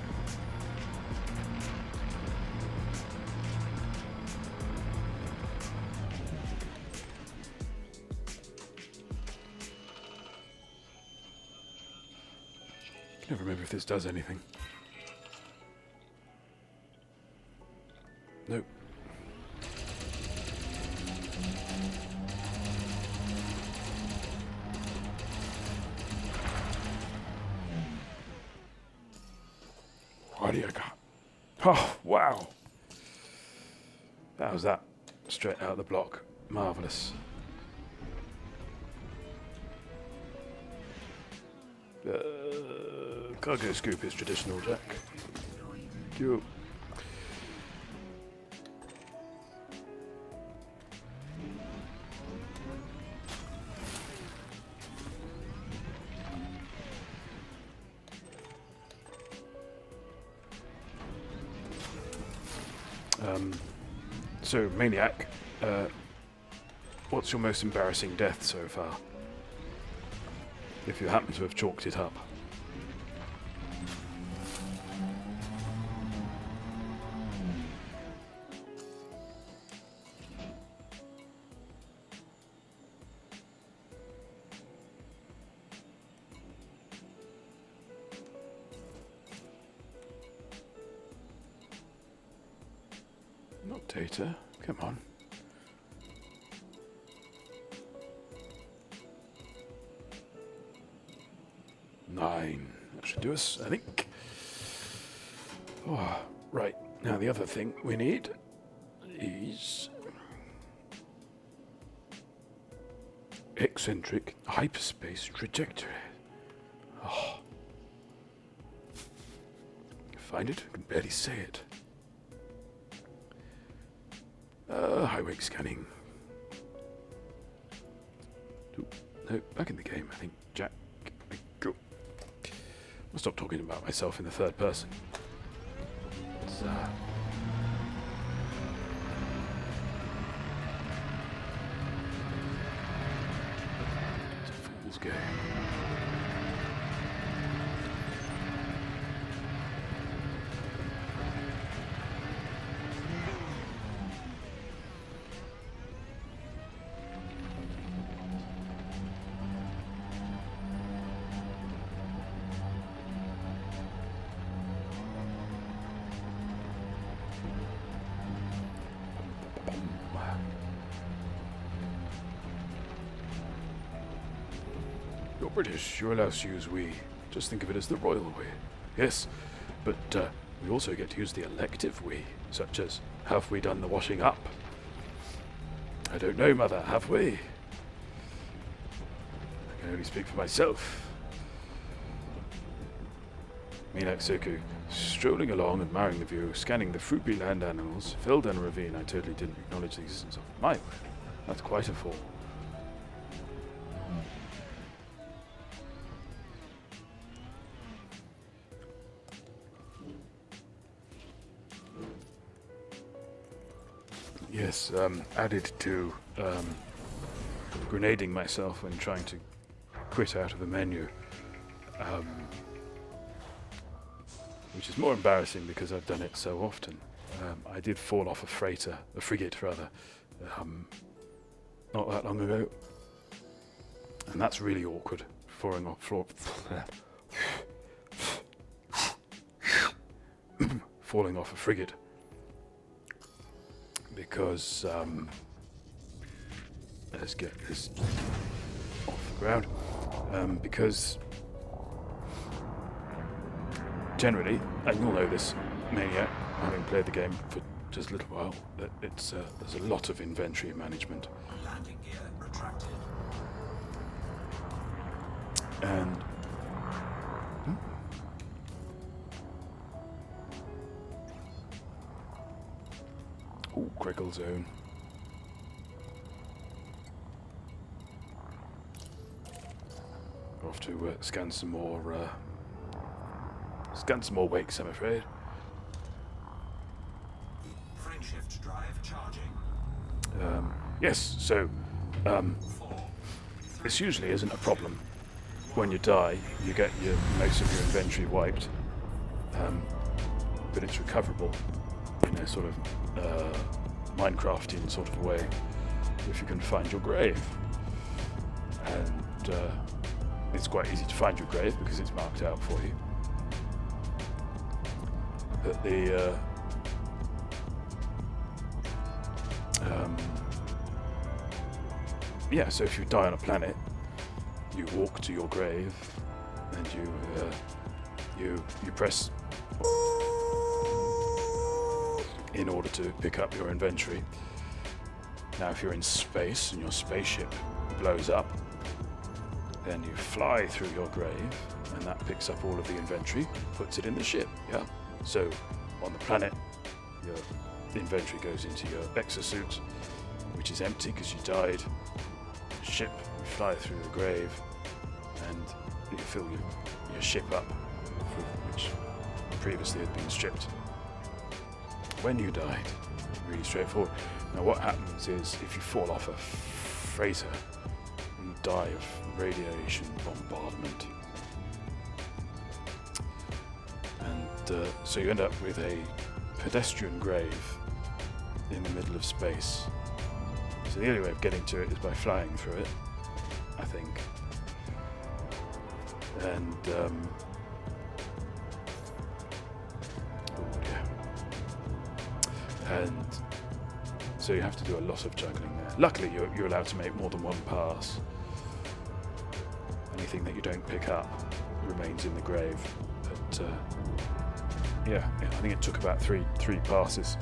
Can't remember if this does anything. Nope. What do you got? Oh, wow. That was that. Straight out of the block. Marvellous. Cargo scoop is traditional, Jack. Thank you. So, Maniac, what's your most embarrassing death so far? If you happen to have chalked it up. Not data. Come on. Nine. That should do us, I think. Oh, right. Now the other thing we need is eccentric hyperspace trajectory. Oh. Find it? I can barely say it. Highway scanning. Ooh, no, back in the game, I think. Jack, go. I'll stop talking about myself in the third person. It's, it's a fool's game. You're British, you're allowed to use we. Just think of it as the royal we. Yes, but we also get to use the elective we, such as, have we done the washing up? I don't know, Mother, have we? I can only speak for myself. Minak Seku, strolling along, admiring the view, scanning the fruity land animals, fell down a ravine. I totally didn't acknowledge the existence of my word. That's quite a fall. Yes, added to grenading myself when trying to quit out of the menu. Which is more embarrassing because I've done it so often. I did fall off a frigate rather, not that long ago. And that's really awkward, falling off falling off a frigate. Because, let's get this off the ground. Because generally, and you'll know this, Maniac, having played the game for just a little while, that it's there's a lot of inventory management. Landing gear retracted. And ooh, Crickle Zone. Off to scan some more wakes, I'm afraid. Frameshift drive charging. Yes, so, this usually isn't a problem. When you die, you get most of your inventory wiped, but it's recoverable in a sort of Minecraftian sort of way if you can find your grave. And it's quite easy to find your grave because it's marked out for you. But the so if you die on a planet, you walk to your grave and you press in order to pick up your inventory. Now if you're in space and your spaceship blows up, then you fly through your grave and that picks up all of the inventory, puts it in the ship. Yeah. So on the planet, your inventory goes into your exosuit, which is empty because you died. Ship, you fly through the grave, and you fill your ship up, which previously had been stripped when you died. Really straightforward. Now what happens is if you fall off a freighter, you die of radiation bombardment. And so you end up with a pedestrian grave in the middle of space. So the only way of getting to it is by flying through it, I think. And and so you have to do a lot of juggling there. Luckily, you're allowed to make more than one pass. Anything that you don't pick up remains in the grave. But I think it took about three passes.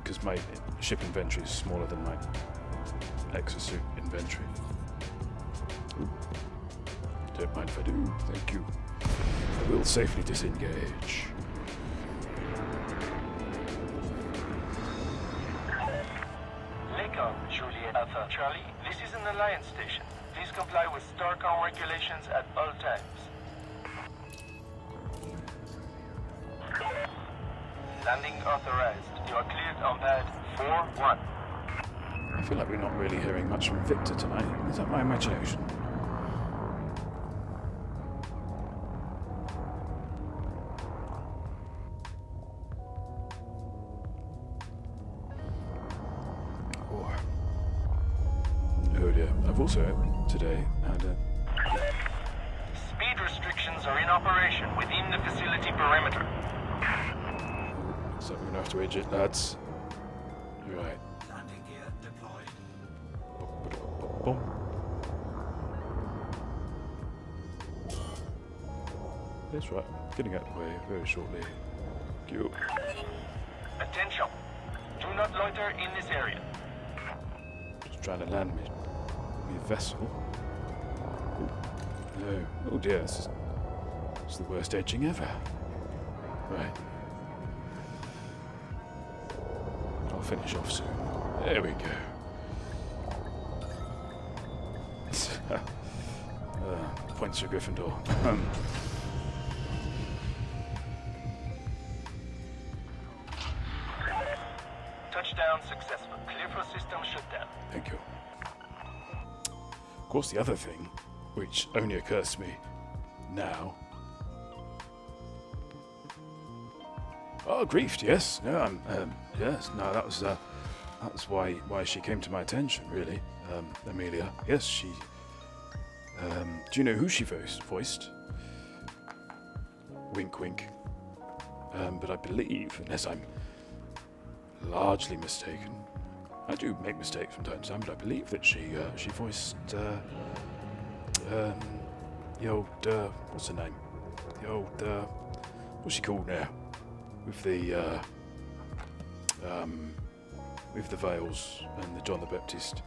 Because my ship inventory is smaller than my exosuit inventory. Ooh. Don't mind if I do, thank you. I will safely disengage. Lyttle Juliet Alpha Charlie, this is an Alliance station. Please comply with STARCOM regulations at all times. Landing authorized. You are cleared on pad 4-1. I feel like we're not really hearing much from Victor tonight. Is that my imagination? Oh dear. I've also today had a... Speed restrictions are in operation within the facility perimeter. So we're going to have to edge it, lads. Right. Landing gear deployed. Boom. That's right. Getting out of the way very shortly. Thank you. Attention. Do not loiter in this area. Just trying to land me vessel. Ooh. No. Oh dear, this is the worst edging ever. Right. I'll finish off soon. There we go. Points for Gryffindor. Touchdown successful. Clear for system shutdown. Thank you. Of course, the other thing, which only occurs to me now. Oh, griefed, yes. No, yes. No, that was why she came to my attention, really. Amelia. Yes, she. Do you know who she voiced? Wink, wink. But I believe, unless I'm largely mistaken, I do make mistakes from time to time, but I believe that she voiced the old what's her name? The old what's she called now? With the veils and the John the Baptist.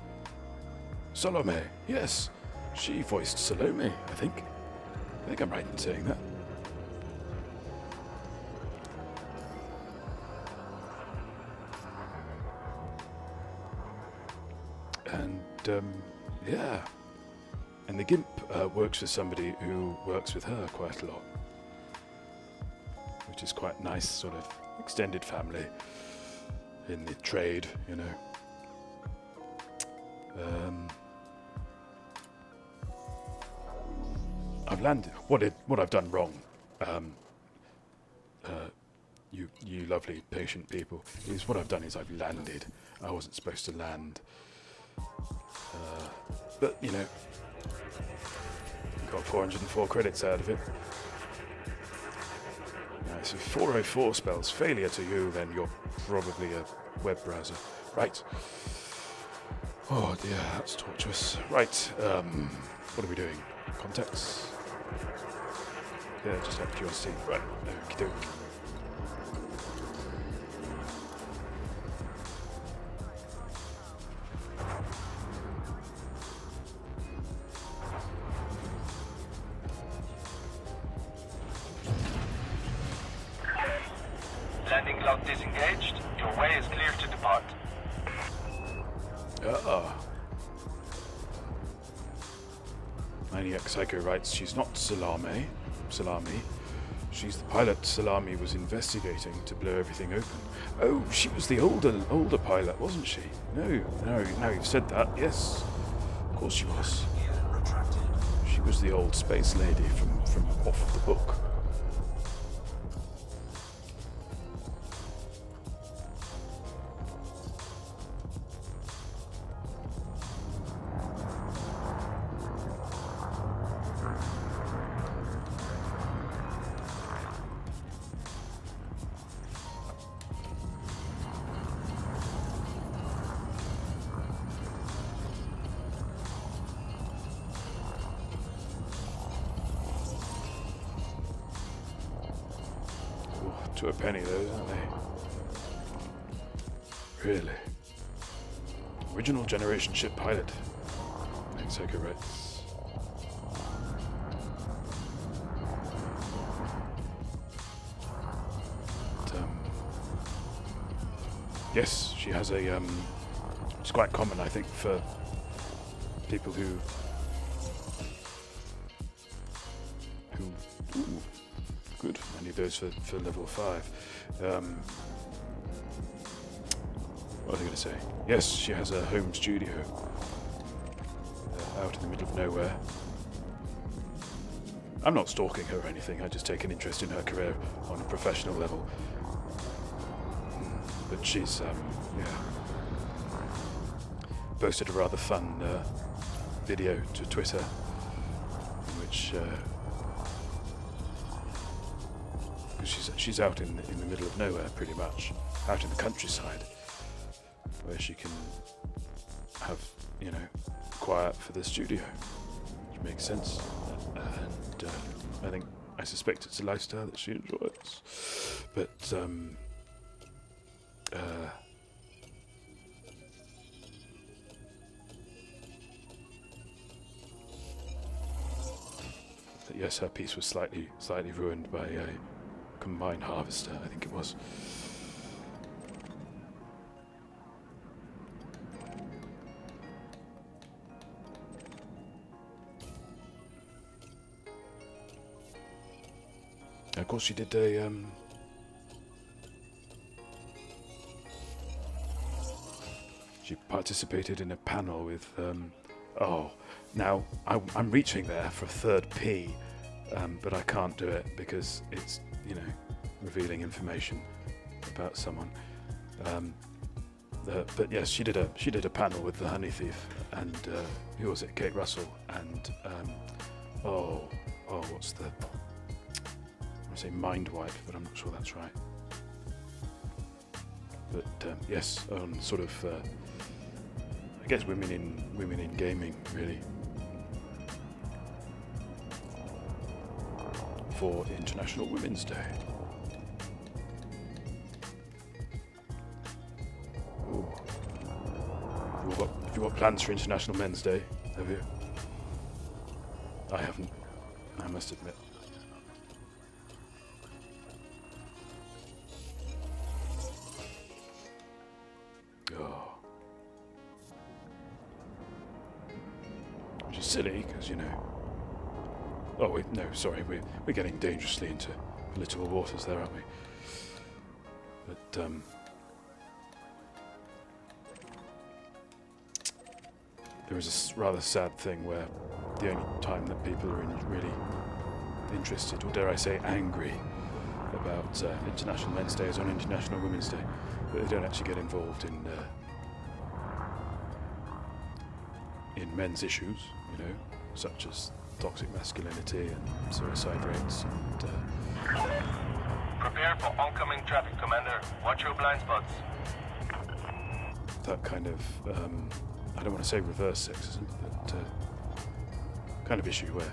Salome, yes, she voiced Salome. I think I'm right in saying that. And yeah, and the Gimp works for somebody who works with her quite a lot, which is quite nice, sort of extended family. in the trade, you know. I've landed. What I've done wrong, you lovely patient people, is what I've done is I've landed. I wasn't supposed to land, but you know, got 404 credits out of it. So 404 spells failure to you, then you're probably a web browser. Right. Oh dear, that's torturous. Right, what are we doing? Contacts? Yeah, just out of curiosity. Right, okie doke. Landing lock disengaged. Your way is clear to depart. Maniac Psycho writes, she's not Salami. She's the pilot Salami was investigating to blow everything open. Oh, she was the older pilot, wasn't she? No, now you've said that, yes. Of course she was. She was the old space lady from off the book. To a penny, those, aren't they? Really? Original generation ship pilot. Psycho writes. Yes, she has a. It's quite common, I think, for people who. Ooh, good. I need those for level 5. What was I going to say? Yes, she has a home studio out in the middle of nowhere. I'm not stalking her or anything. I just take an interest in her career on a professional level. But she's, posted a rather fun video to Twitter, in which she's out in the middle of nowhere, pretty much, out in the countryside, where she can have, quiet for the studio, which makes sense. And I suspect it's a lifestyle that she enjoys. But yes, her piece was slightly ruined by a combine harvester, I think it was. Of course, she did a she participated in a panel with now I'm reaching there for a third P, but I can't do it because it's revealing information about someone. But yes, she did a panel with the Honey Thief and who was it? Kate Russell and what's the? I say Mind Wipe, but I'm not sure that's right. But yes, on sort of I guess women in gaming, really, for International Women's Day. Ooh. Have you got plans for International Men's Day? Have you? I haven't, I must admit. Oh. Which is silly, because oh wait, no, sorry, we're getting dangerously into political waters there, aren't we? But there is a rather sad thing where the only time that people are really interested, or dare I say angry, about International Men's Day is on International Women's Day, but they don't actually get involved in men's issues, you know, such as toxic masculinity and suicide rates and Prepare for oncoming traffic, Commander. Watch your blind spots. that kind of, I don't want to say reverse sexism, but kind of issue where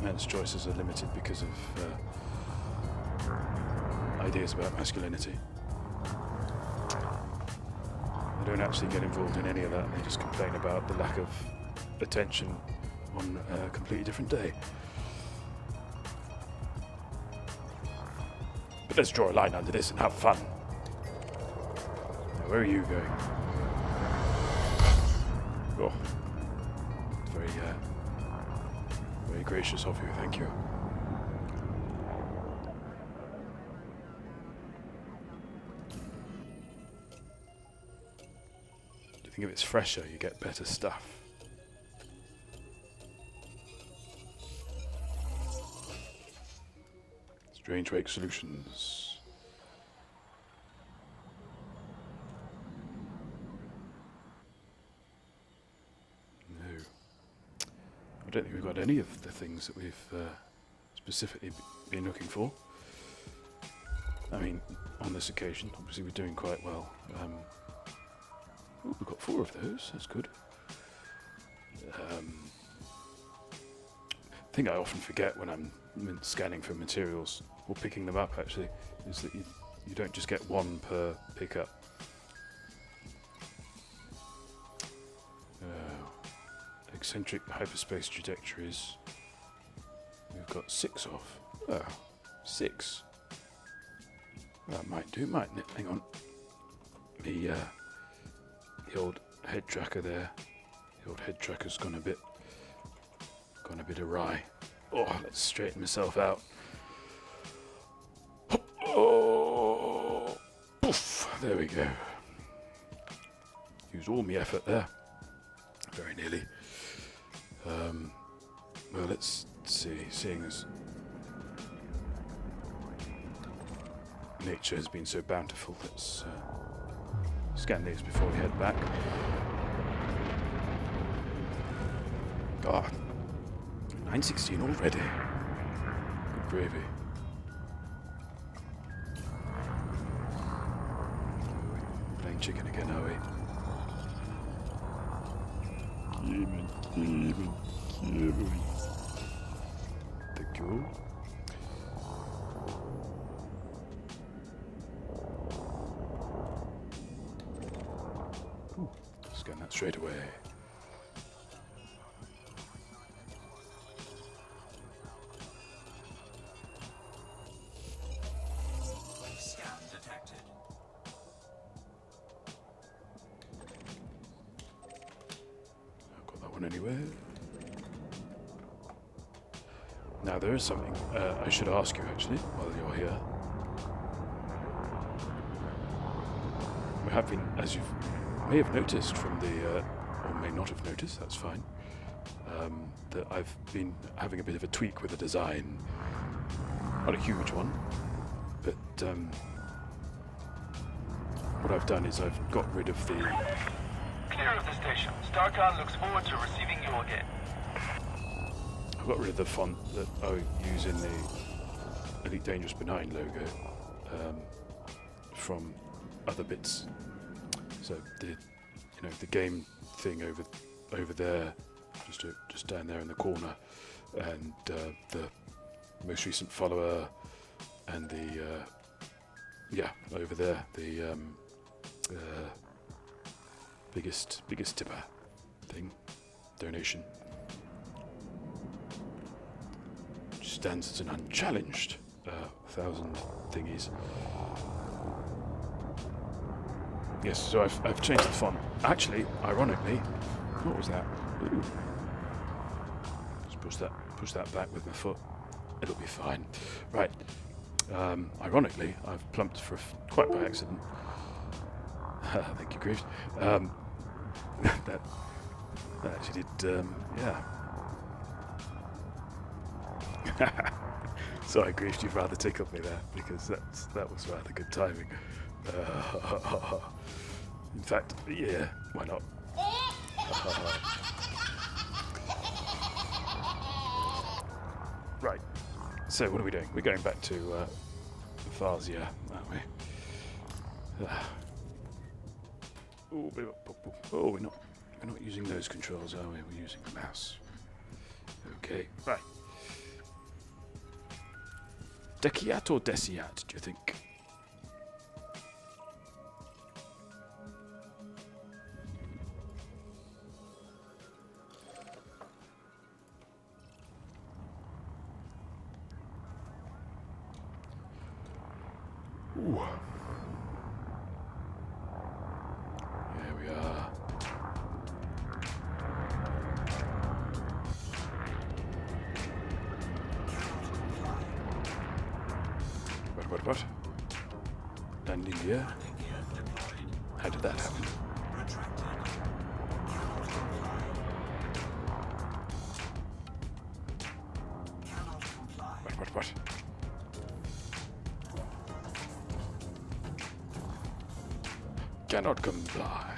men's choices are limited because of ideas about masculinity. They don't actually get involved in any of that. They just complain about the lack of attention on a completely different day. But let's draw a line under this and have fun. Now, where are you going? Oh, very, very gracious of you. Thank you. Do you think if it's fresher, you get better stuff? Strange Wake Solutions. No. I don't think we've got any of the things that we've specifically been looking for. I mean, on this occasion, obviously we're doing quite well. We've got 4 of those, that's good. Thing I often forget when I'm scanning for materials, or picking them up actually, is that you don't just get 1 per pickup. Eccentric hyperspace trajectories. We've got 6 of. Oh, 6. That might do, mightn't it? Hang on. The old head tracker there. The old head tracker's gone a bit awry. Oh, let's straighten myself out. Oh, poof, there we go. Used all my effort there. Very nearly. Well, let's see. Seeing as nature has been so bountiful, let's scan these before we head back. Ah, 9:16 already. Good gravy. Playing chicken again, are we? Gimme. Thank you. Ooh, scan that straight away. Scan detected. I've got that one anywhere. Now there is something I should ask you actually while you're here. We have been, as you may have noticed from the, or may not have noticed, that's fine, that I've been having a bit of a tweak with the design. Not a huge one, but what I've done is I've got rid of the... Clear of the station. StarCon looks forward to receiving you again. I've got rid of the font that I use in the Lyttle Dangerous benign logo from other bits. So the game thing over there, just down there in the corner, and the most recent follower, and the over there the biggest tipper thing, donation. Stands as an unchallenged 1,000 thingies. Yes, so I've changed the font. Actually, ironically, what was that? Ooh. Just push that back with my foot. It'll be fine. Right. Ironically, I've plumped for quite by accident. Thank you, Graves. That I actually did, yeah. Sorry, Grief, you've rather tickled me there, because that was rather good timing. In fact, yeah, why not? Right, so what are we doing? We're going back to Thasia, aren't we? Oh, we're not using those controls, are we? We're using the mouse. Okay, right. Deciat or Deciat, do you think? Ooh. Here we are. What? Landing gear? How did that happen? What? Cannot comply.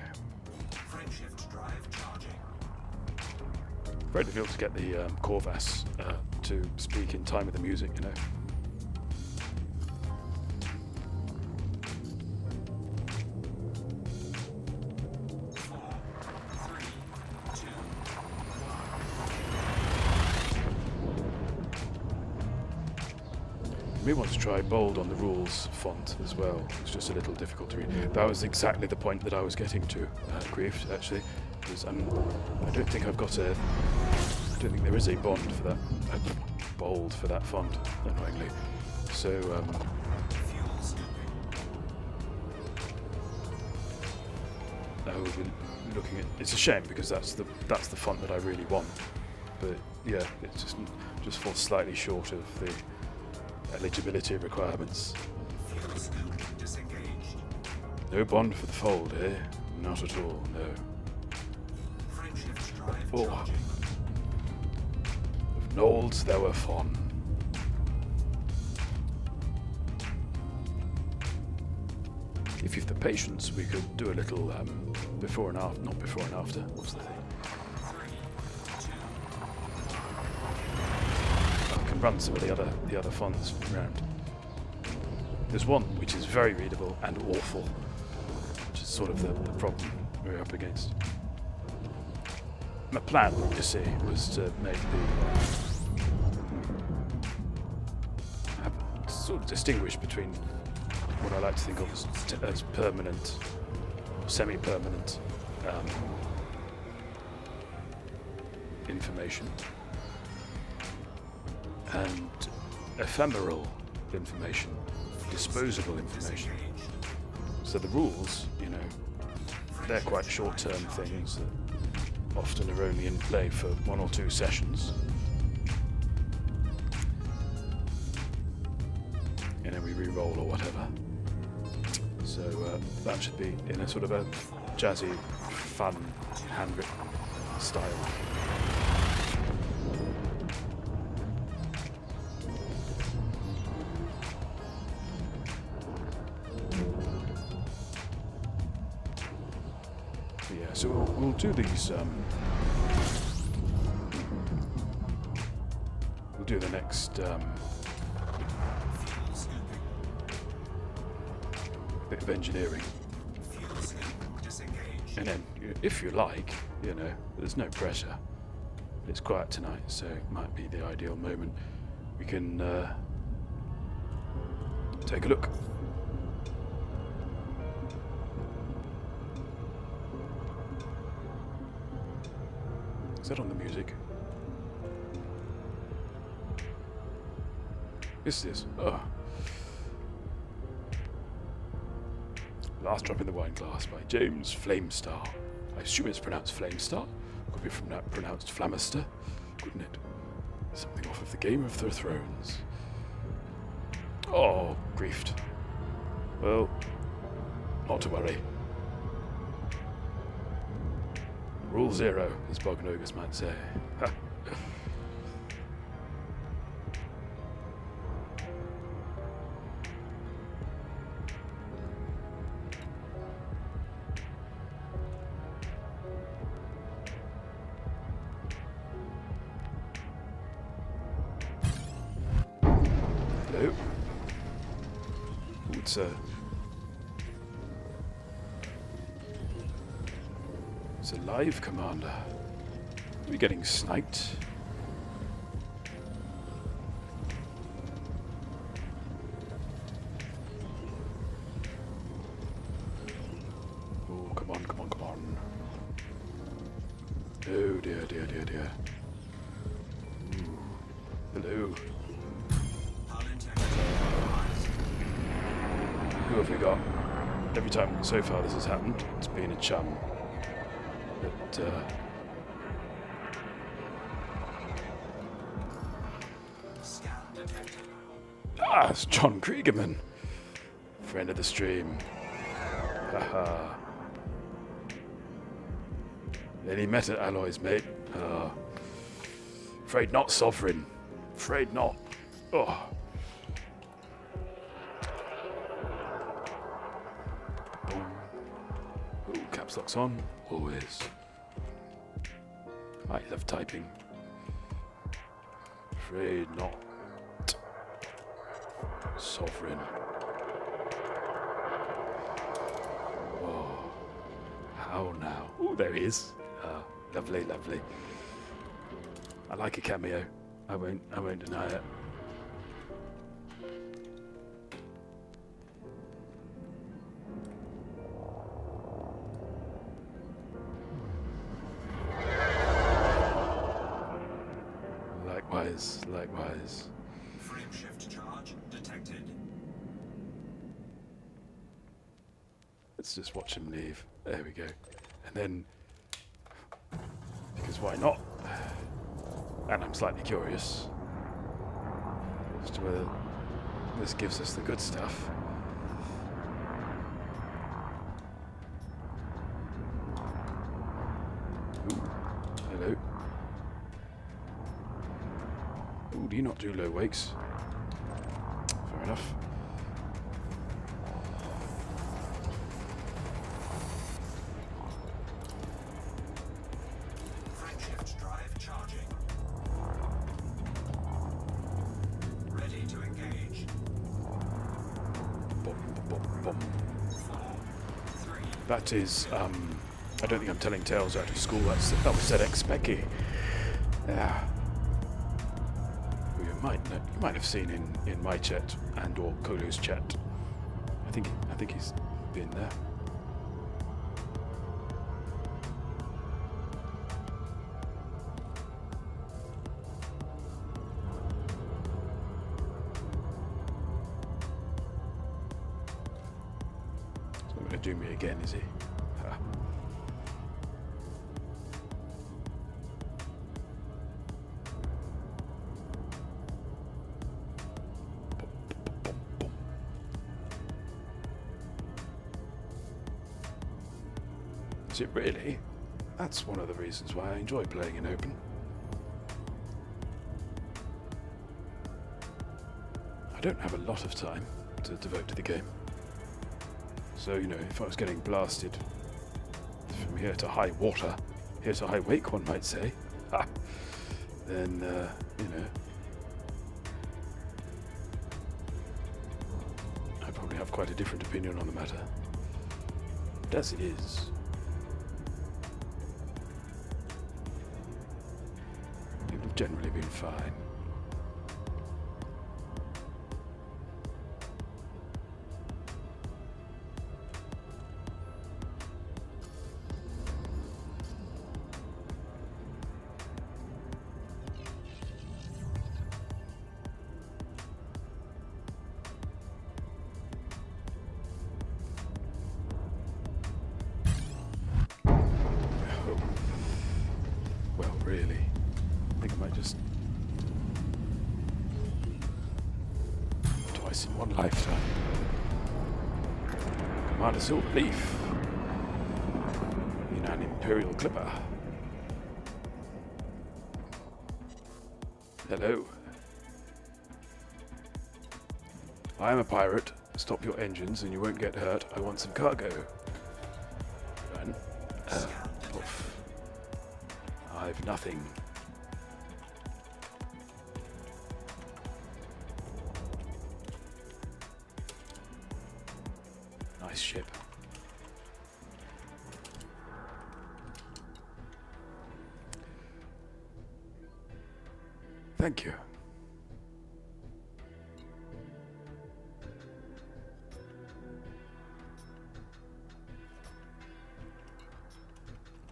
Very difficult to get the Corvus to speak in time with the music, you know. We want to try bold on the rules font as well. It's just a little difficult to read. That was exactly the point that I was getting to, Grief, actually, because I don't think I've got I don't think there is a bond for that, bold for that font, annoyingly. So, we've been looking at. It's a shame because that's the font that I really want, but yeah, it just falls slightly short of the eligibility requirements. No bond for the fold, eh? Not at all, no. Oh. Of Knowles there were fond. If you've the patience, we could do a little before and after. Not before and after. What's the thing? Run some of the other fonts around. There's one which is very readable and awful, which is sort of the problem we're up against. My plan, you see, was to make sort of distinguish between what I like to think of as permanent, semi-permanent information and ephemeral information, disposable information. So the rules, you know, they're quite short-term things that often are only in play for 1 or 2 sessions. And then we re-roll or whatever. So that should be in a sort of a jazzy, fun, handwritten style. So we'll do these. We'll do the next bit of engineering, and then, if you like, you know, there's no pressure. It's quiet tonight, so it might be the ideal moment. We can take a look. Is that on the music? Yes, it is. Oh. Last Drop in the Wine Glass by James Flamestar. I assume it's pronounced Flamestar. Could be pronounced Flamister, couldn't it? Something off of the Game of the Thrones. Oh, griefed. Well, not to worry. Rule 0, as Bognogus might say. Ha. Hello. Ooh, it's a live commander. Are we getting sniped? Oh, come on, come on, come on. Oh dear, dear, dear, dear. Ooh. Hello. Who have we got? Every time so far this has happened, it's been a chum. But, it's John Kriegerman, friend of the stream. Haha. Any meta alloys, mate? Afraid not, Sovereign. Afraid not. Oh. Boom. Ooh, caps lock's on. Always. I love typing. Afraid not. Sovereign. Oh. How now? Oh, there he is. Lovely, lovely. I like a cameo. I won't deny it. Likewise. Frame shift charge detected. Let's just watch him leave. There we go. And then, because why not? And I'm slightly curious as to whether this gives us the good stuff. Ooh, hello. Ooh, do you not do low wakes? Fair enough. Frame shift drive charging. Ready to engage. Boom, boom, boom. 4, 3. That is, I don't think I'm telling tales out of school. That was ZX Becky. Yeah. Who you might have seen in my chat and or Kolo's chat. I think he's been there. He's not going to do me again, is he? Ha. Is it really? That's one of the reasons why I enjoy playing in open. I don't have a lot of time to devote to the game. So, you know, if I was getting blasted from here to high water, here to high wake, one might say, then, you know, I probably have quite a different opinion on the matter. But as it is, people have generally been fine. Well, really, I think I might just twice in one lifetime. Commander Silverleaf in an Imperial Clipper. Hello. I am a pirate. Stop your engines and you won't get hurt. I want some cargo. Run. Oof. I've nothing. Nice ship. Thank you.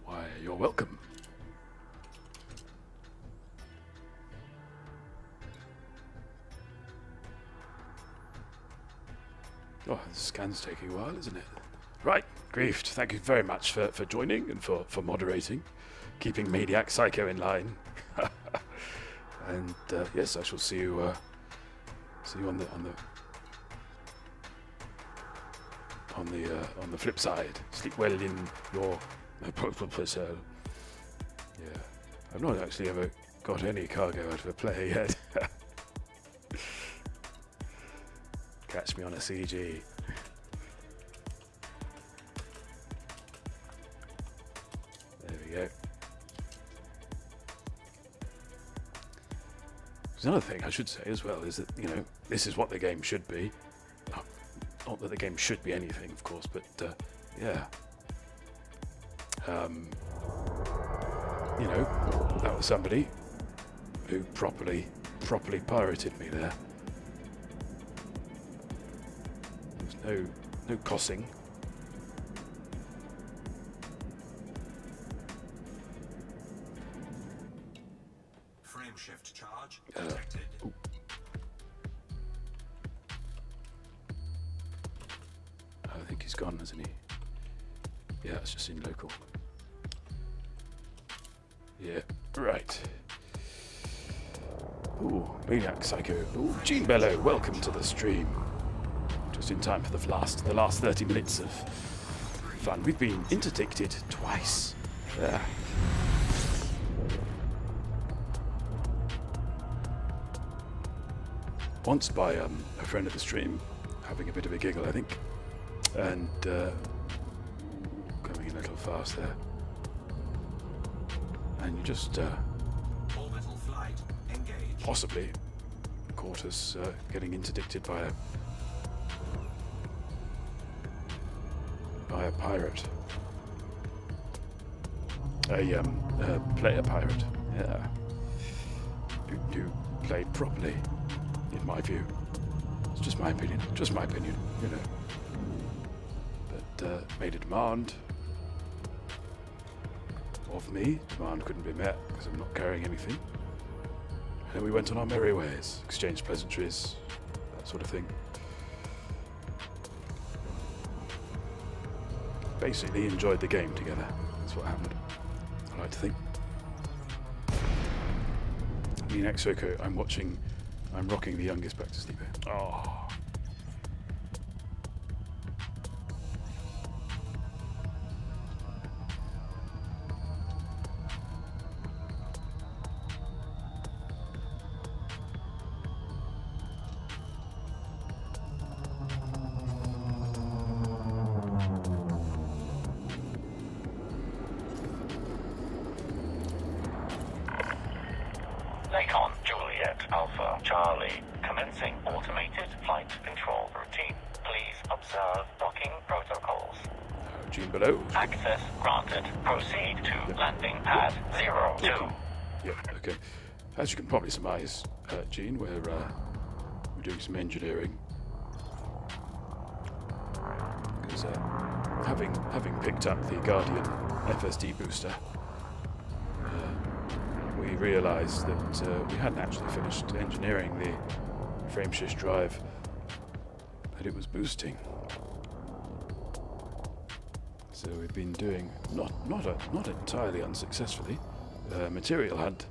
Why, you're welcome. Oh, the scan's taking a while, isn't it? Right, Griefed, thank you very much for joining and for moderating, keeping Maniac Psycho in line. And yes, I shall see you on the flip side. Sleep well in your cell. Yeah, I've not actually ever got any cargo out of a play yet. Catch me on a CG. There we go. There's another thing I should say as well is that, you know, this is what the game should be. Not that the game should be anything, of course, but yeah. You know, that was somebody who properly pirated me there. There's no cossing. Frame shift charge detected. I think he's gone, hasn't he? Yeah, it's just in local. Yeah, right. Ooh, Maniac Psycho. Ooh, Gene Bello, welcome to the stream. Just in time for the last 30 minutes of fun. We've been interdicted twice. Yeah. Once by a friend of the stream, having a bit of a giggle, I think, and coming in a little fast there. And you just Orbital flight engaged. possibly caught us getting interdicted by a pirate. A player pirate. Yeah. Who played properly, in my view. It's just my opinion. Just my opinion, you know. But made a demand of me. Demand couldn't be met because I'm not carrying anything. And then we went on our merry ways, exchanged pleasantries, that sort of thing. Basically enjoyed the game together. That's what happened. I like to think. Me and Exoko, I'm rocking the youngest back to sleep here. Oh. Lakon, Juliet, Alpha, Charlie, commencing automated flight control routine. Please observe docking protocols. Gene below. Access granted. Proceed to landing pad 02. Yeah, okay. As you can probably surmise, Gene, we're doing some engineering. Because having picked up the Guardian FSD booster, we realised that we hadn't actually finished engineering the frameshift drive that it was boosting. So we've been doing not entirely unsuccessfully. Material hunt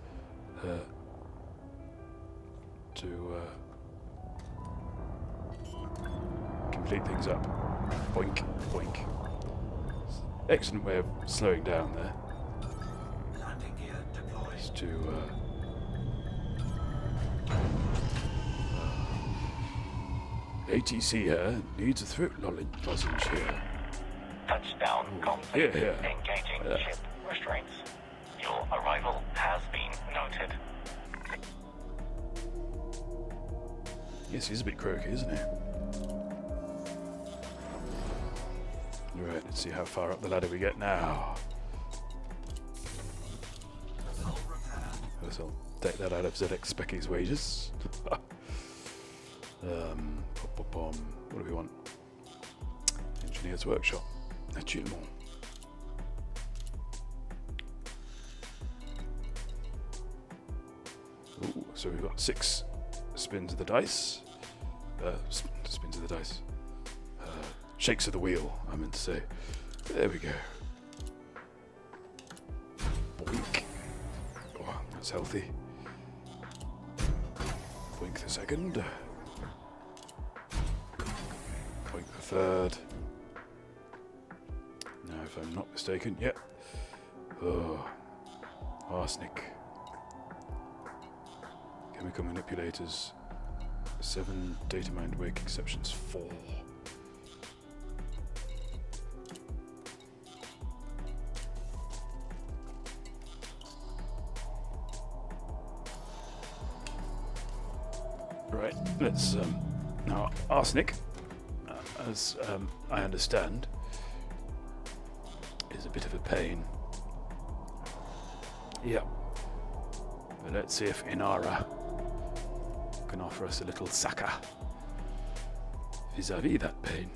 to complete things up. Boink, boink. Excellent way of slowing down there. Landing gear deployed. Is to ATC here needs a throat lozenge here. Touchdown complete. Here. Engaging Yeah. ship restraints. Your arrival has been noted. Yes, he's a bit croaky, isn't he? Right, let's see how far up the ladder we get now. Hull repair. Guess I'll take that out of ZX Specky's wages. What do we want? Engineer's Workshop. Naturellement. Ooh, so we've got 6 spins of the dice. Spins of the dice. Shakes of the wheel, I meant to say. There we go. Boink. Oh, that's healthy. Boink the second. Boink the third. Now, if I'm not mistaken, yep. Oh, arsenic. Chemical manipulators. 7 data mined wake exceptions 4. Right, let's now arsenic, as I understand, is a bit of a pain. Yeah, but let's see if Inara can offer us a little succor vis-a-vis that pain.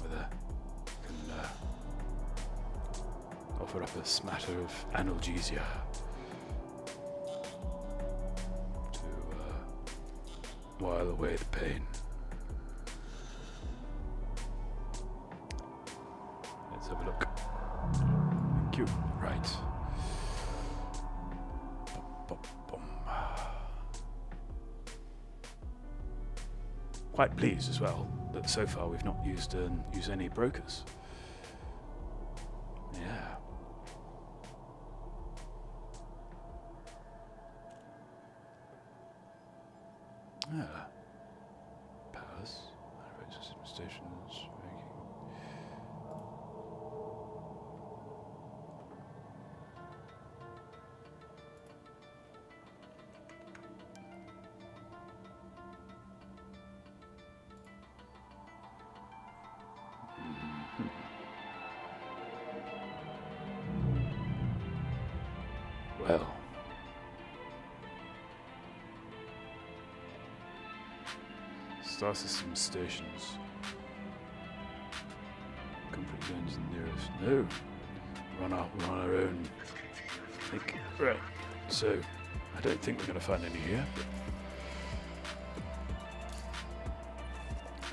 Whether can offer up a smatter of analgesia to while away the pain. Let's have a look. Thank you. Right. Quite pleased as well that so far we've not used any brokers. Yeah. Powers. System stations. Well, star system stations. Comfort zones the nearest. No, we're on our own. I think. Right. So, I don't think we're going to find any here. But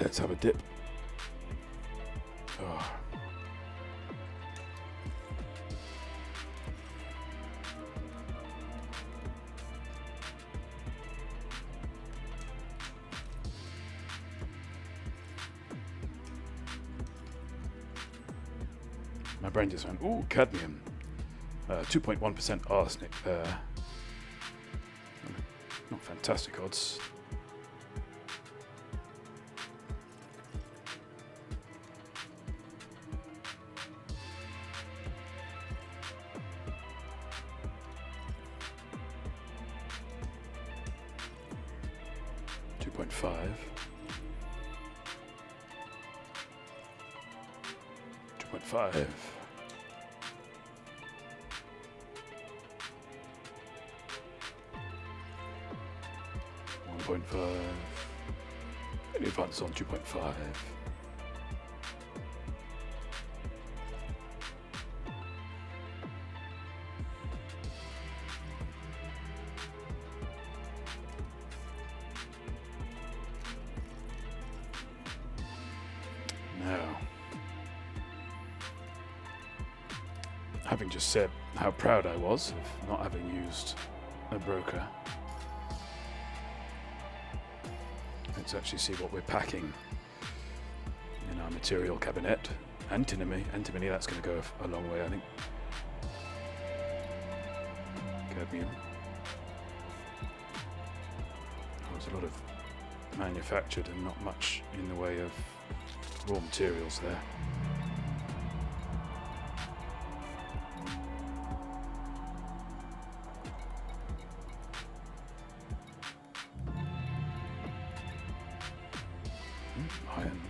let's have a dip. Oh. My brain just went, ooh, cadmium. 2.1% arsenic there. Not fantastic odds. .5. 2.5. 1.5. Any advance on 2.5. Now, having just said how proud I was of not having used a broker, let's actually see what we're packing in our material cabinet. Antimony, that's going to go a long way, I think. Cadmium. There's a lot of manufactured and not much in the way of raw materials there. Iron,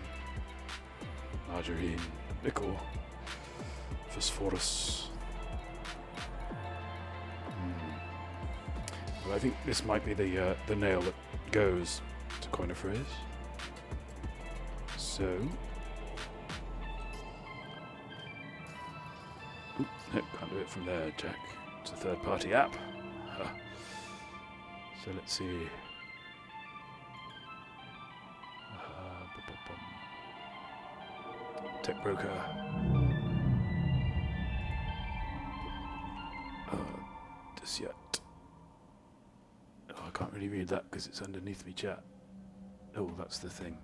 margarine, nickel, phosphorus. Well, I think this might be the nail that goes, to coin a phrase. So, oop, nope, can't do it from there, Jack. It's a third-party app. Huh. So let's see. Tech broker. This yet. Oh, I can't really read that because it's underneath me chat. Oh, that's the thing.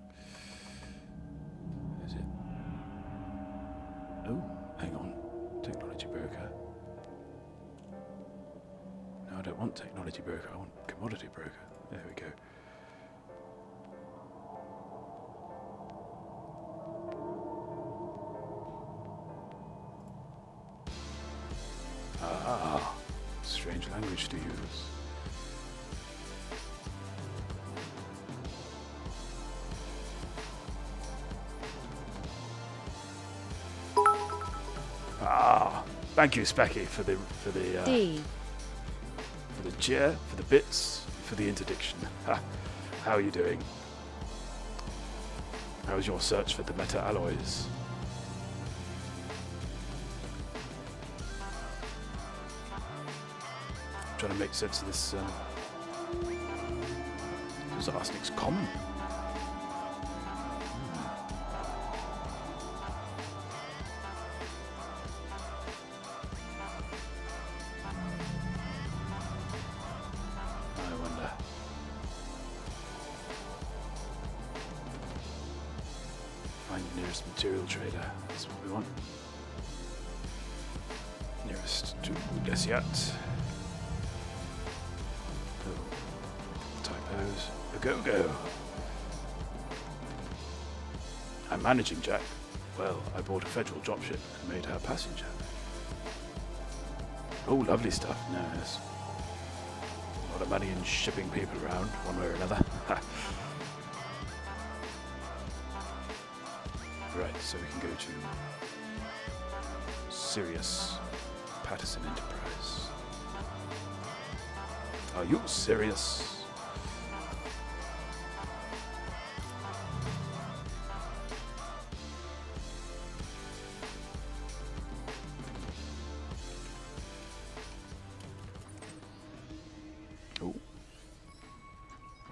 Is it? Oh, hang on. Technology broker. No, I don't want technology broker. I want commodity broker. There we go. Ah, strange language to use. Ah, thank you, Specky, for the D. for the cheer, for the bits, for the interdiction. Ha. How are you doing? How's your search for the meta alloys? Trying to make sense of this. Does arsenic's common? I wonder. Find the nearest material trader. That's what we want. Nearest to Desiat. Typos. A go-go. I'm managing, Jack. Well, I bought a federal dropship and made her passenger. Oh, lovely stuff. No, there's a lot of money in shipping people around, one way or another. Right, so we can go to Sirius Patterson Enterprise. Are you serious? Oh,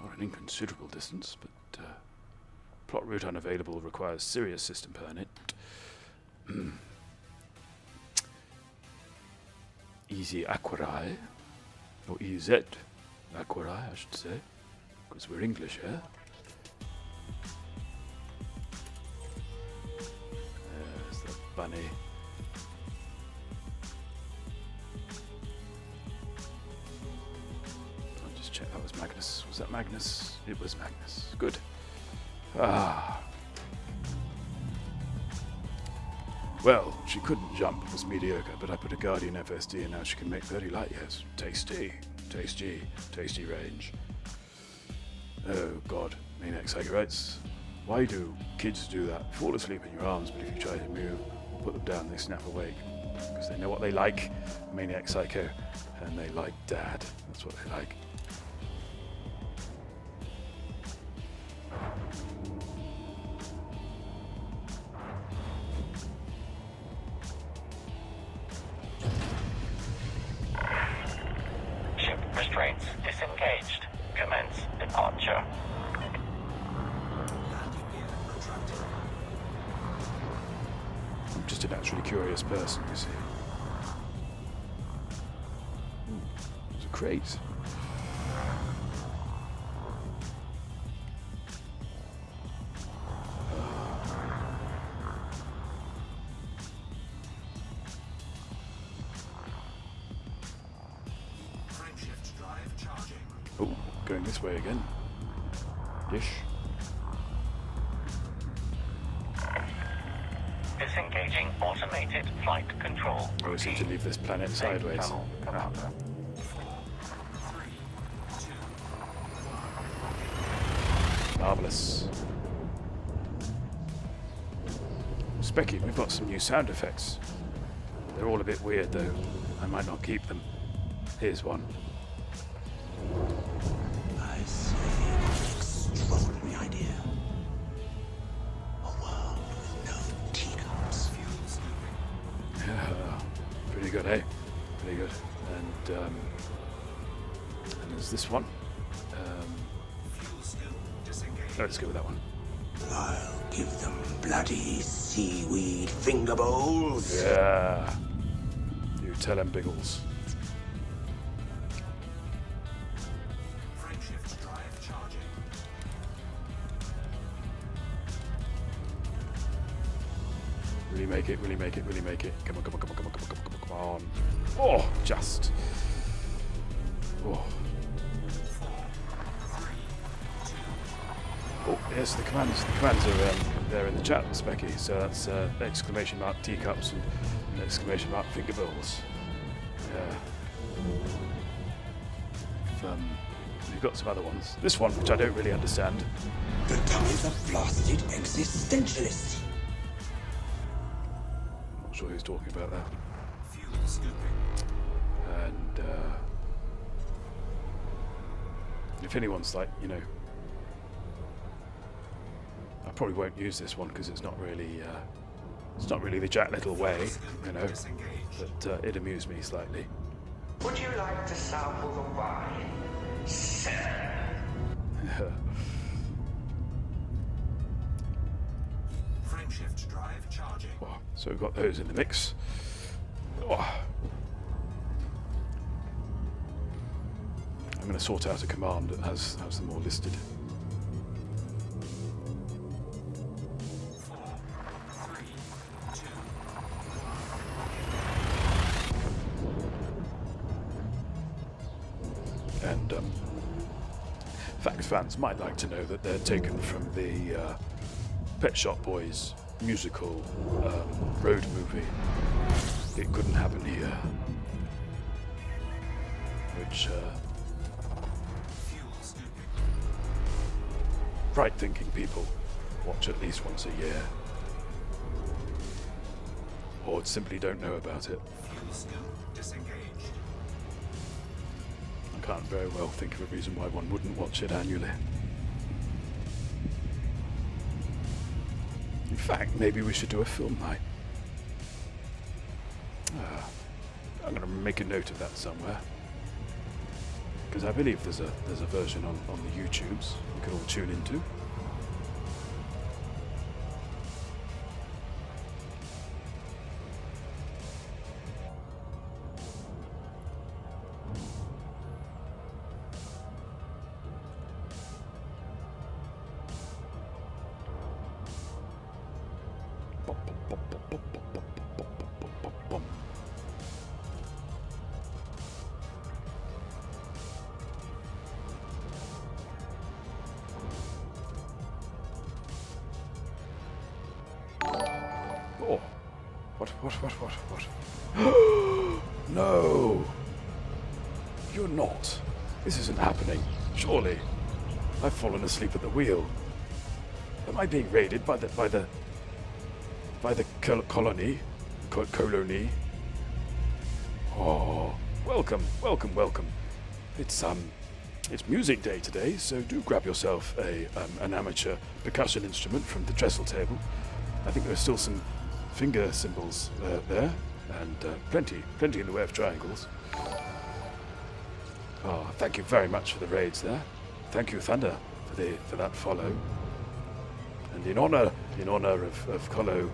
not an inconsiderable distance, but plot route unavailable, requires Sirius system permit. Easy Aquarai. Or EZ Aquarai, I should say, because we're English here. There's the bunny. I'll just check that was Magnus. Was that Magnus? It was Magnus. Good. Ah. Well, she couldn't jump, it was mediocre, but I put a Guardian FSD and now she can make 30 light years. Tasty, tasty, tasty range. Oh God, Maniac Psycho-Rights. Why do kids do that? Fall asleep in your arms, but if you try to move or put them down, they snap awake. Because they know what they like, Maniac Psycho, and they like Dad. That's what they like. Ship restraints disengaged. Commence departure. I'm just a naturally curious person, you see. There's a crate. Frameshift drive charging. Oh, going this way again. Ish. Disengaging automated flight control. I always seem to leave this planet sideways. Tunnel, Commander. Marvelous. Specky, we've got some new sound effects. They're all a bit weird though. I might not keep them. Here's one. I say, what an extraordinary idea. A world with no teacups. Yeah, pretty good, eh? Pretty good. And there's this one. Let's go with that one. I'll give them bloody seaweed finger bowls. Yeah. You tell them, Biggles. Frameshift drive charging. Really make it, really make it, really make it. Come on, come on, come on, come on, come on, come on, come on. Oh, just. Oh. Oh, yes, the commands are there in the chat, Specky. So that's exclamation mark teacups and exclamation mark finger bowls. Yeah. We've got some other ones. This one, which I don't really understand. The tummies of blasted existentialists. Not sure who's talking about that. Fuel scooping. And if anyone's like, you know, I probably won't use this one because it's not really the Jack Little way, you know. But it amused me slightly. Would you like to sample the wine, sir? Frameshift drive charging. Oh, so we've got those in the mix. Oh. I'm going to sort out a command that has them all listed. 4, 3, 2. And Facts fans might like to know that they're taken from the Pet Shop Boys musical road movie. It Couldn't Happen Here, which Fuel scooping. right-thinking people watch at least once a year, or simply don't know about it. Fuel scoop disengaged. I can't very well think of a reason why one wouldn't watch it annually. In fact, maybe we should do a film night. I'm going to make a note of that somewhere, because I believe there's a version on the YouTubes you can all tune into. Oh, what? No! You're not. This isn't happening. Surely. I've fallen asleep at the wheel. Am I being raided by the colony? Colony? Oh, welcome. It's music day today, so do grab yourself an amateur percussion instrument from the trestle table. I think there's still some finger cymbals there, and plenty in the way of triangles. Oh, thank you very much for the raids there. Thank you, Thunder, for that follow. And in honor of Colo,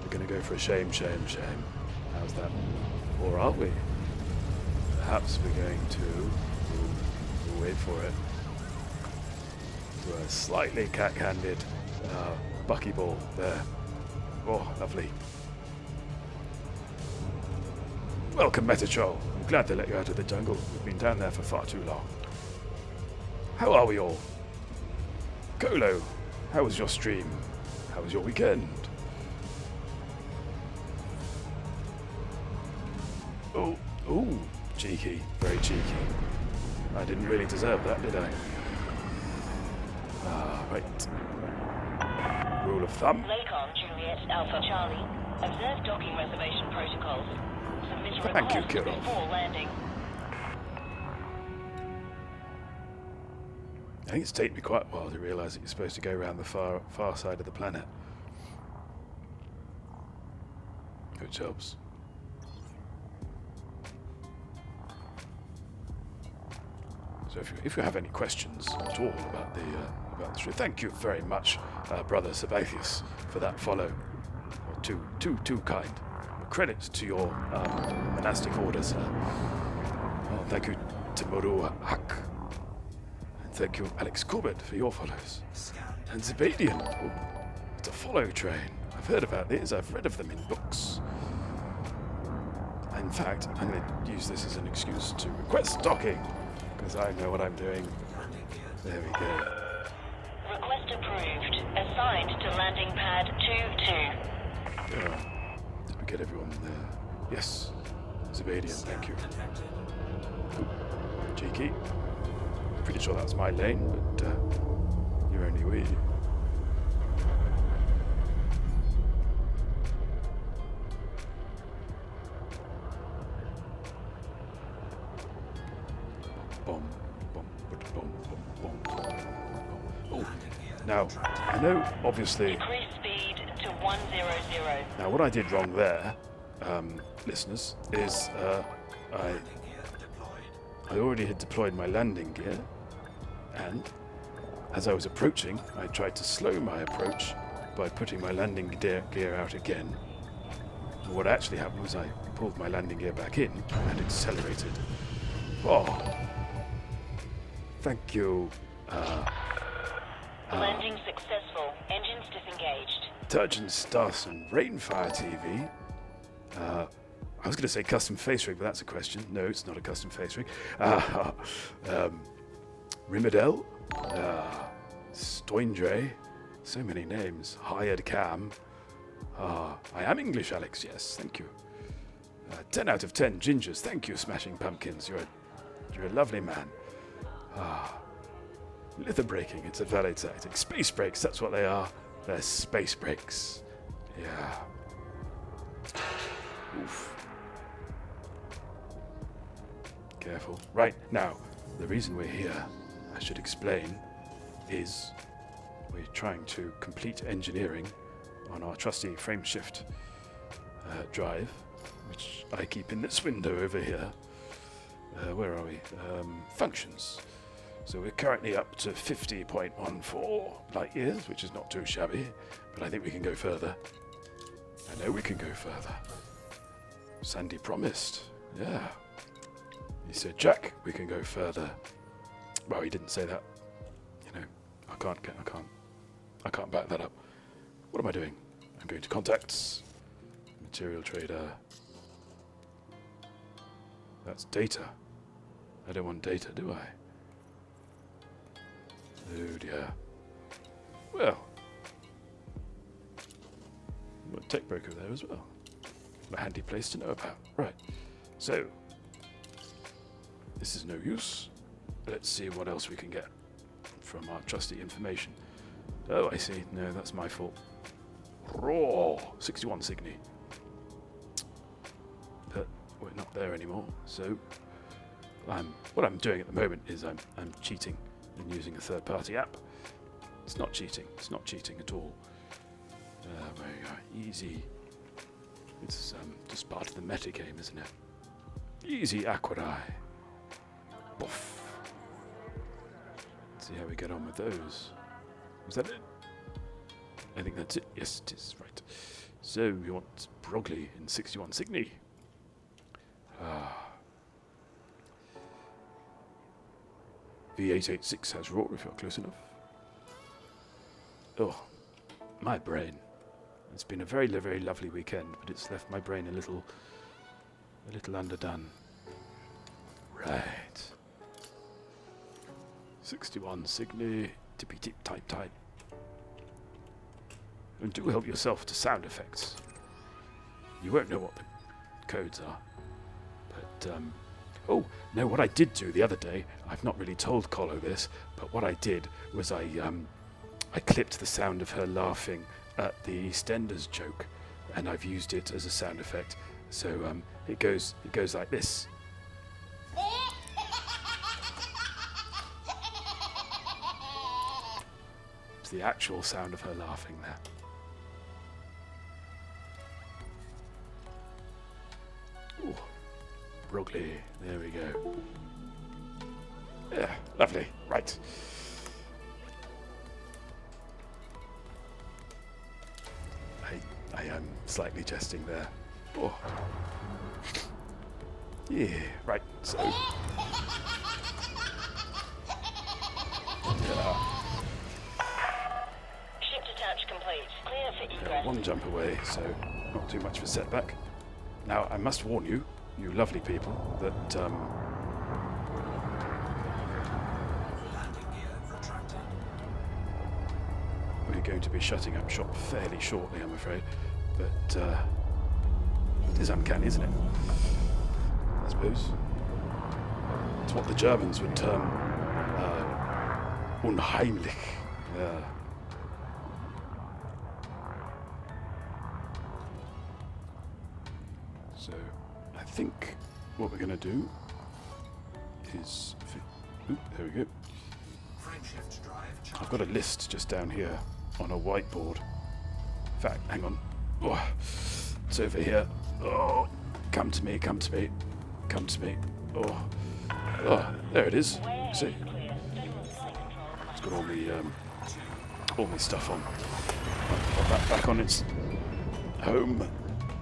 we're going to go for a shame. How's that? Or are we? Perhaps we're going to. We'll wait for it. Do a slightly cack-handed buckyball there. Oh, lovely. Welcome, Metatrol. I'm glad they let you out of the jungle. We've been down there for far too long. How are we all? Colo, how was your stream? How was your weekend? Oh, cheeky, very cheeky. I didn't really deserve that, did I? Right. Rule of thumb. Lyttle Juliet Alpha Charlie. Observe docking reservation protocols. Submit a Thank you, request Kirov. before landing. I think it's taken me quite a while to realise that you're supposed to go around the far side of the planet. Which helps. So if you have any questions at all about the show, thank you very much, brother Sabathius, for that follow. Too kind. Credit to your monastic order, sir. Oh, thank you, Timuru Hak. And thank you, Alex Corbett, for your follows. And Zebadian. Oh, it's a follow train. I've heard about these. I've read of them in books. In fact, I'm going to use this as an excuse to request docking, because I know what I'm doing. There we go. Request approved. Assigned to landing pad 2-2. Did we get everyone there? Yes. Zebadian, thank you. Ooh, cheeky. Pretty sure that's my lane, but you're only we. Oh, now, I know, obviously... Decrease speed to 100. Now, what I did wrong there, listeners, is I already had deployed my landing gear, and as I was approaching, I tried to slow my approach by putting my landing gear out again. What actually happened was I pulled my landing gear back in and accelerated. Oh, thank you. Landing successful. Engines disengaged. Turgeon Stas and Rainfire TV. I was going to say custom face rig, but that's a question. No, it's not a custom face rig. Rimidel. Stoindre. So many names. Hired Cam. I am English, Alex. Yes, thank you. 10 out of 10 gingers. Thank you, Smashing Pumpkins. You're a lovely man. Lither breaking, it's a valet tactic. Space brakes, that's what they are. They're space brakes. Yeah. Oof. Careful. Right, now, the reason we're here, I should explain, is we're trying to complete engineering on our trusty frameshift drive, which I keep in this window over here. Where are we? Functions. So we're currently up to 50.14 light years, which is not too shabby, but I think we can go further. I know we can go further. Sandy promised. Yeah. He said, Jack, we can go further. Well, he didn't say that. You know, I can't back that up. What am I doing? I'm going to contacts. Material trader. That's data. I don't want data, do I? Oh dear. Well, I've got a tech broker there as well. A handy place to know about. Right. So, this is no use. Let's see what else we can get from our trusty information. Oh, I see. No, that's my fault. Raw 61 Cygni. But we're not there anymore. So, what I'm doing at the moment is I'm cheating and using a third-party app. It's not cheating. It's not cheating at all. There you go. Easy. It's just part of the meta game, isn't it? Easy Aquarai. Boof. Let's see how we get on with those. Was that it? I think that's it. Yes, it is. Right. So we want Brogley in 61 Cygni. V886 has roar if you're close enough. Oh, my brain. It's been a very, very lovely weekend, but it's left my brain a little underdone. Right. 61 Cygni. tippy tip type type. And do help yourself to sound effects. You won't know what the codes are. But, oh, no, what I did do the other day, I've not really told Colo this, but what I did was I clipped the sound of her laughing at the EastEnders joke, and I've used it as a sound effect. So it goes like this. It's the actual sound of her laughing there. Ooh, Broglie, there we go. Yeah, lovely, right. I am slightly jesting there. Oh. Yeah, right, so... Ship detach complete. Clear for egress. One jump away, so not too much of a setback. Now, I must warn you, you lovely people, that Landing gear retracted. we're going to be shutting up shop fairly shortly, I'm afraid. But it is uncanny, isn't it? I suppose. It's what the Germans would term unheimlich. Yeah. So, I think what we're going to do is... Oop, there we go. Frameshift drive charging. I've got a list just down here on a whiteboard. In fact, hang on. Oh, it's over here. Oh, come to me, come to me, come to me. Oh, there it is. See? It's got all my stuff on. Put that back on its home.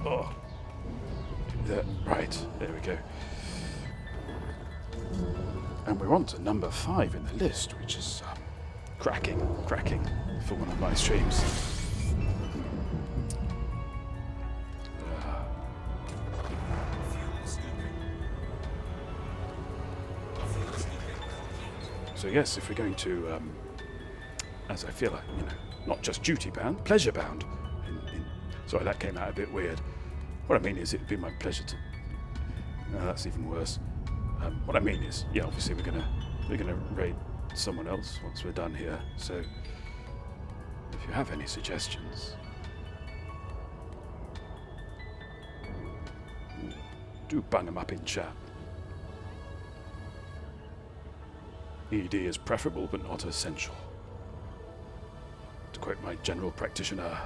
Oh, right, there we go. And we're on to number 5 in the list, which is cracking for one of my streams. Fuel scooping. Fuel scooping complete. So yes, if we're going to, as I feel like, not just duty bound, pleasure bound. Sorry, that came out a bit weird. What I mean is, it'd be my pleasure to. No, that's even worse. What I mean is, yeah, obviously we're gonna raid someone else once we're done here. So, if you have any suggestions, do bung them up in chat. ED is preferable but not essential. To quote my general practitioner.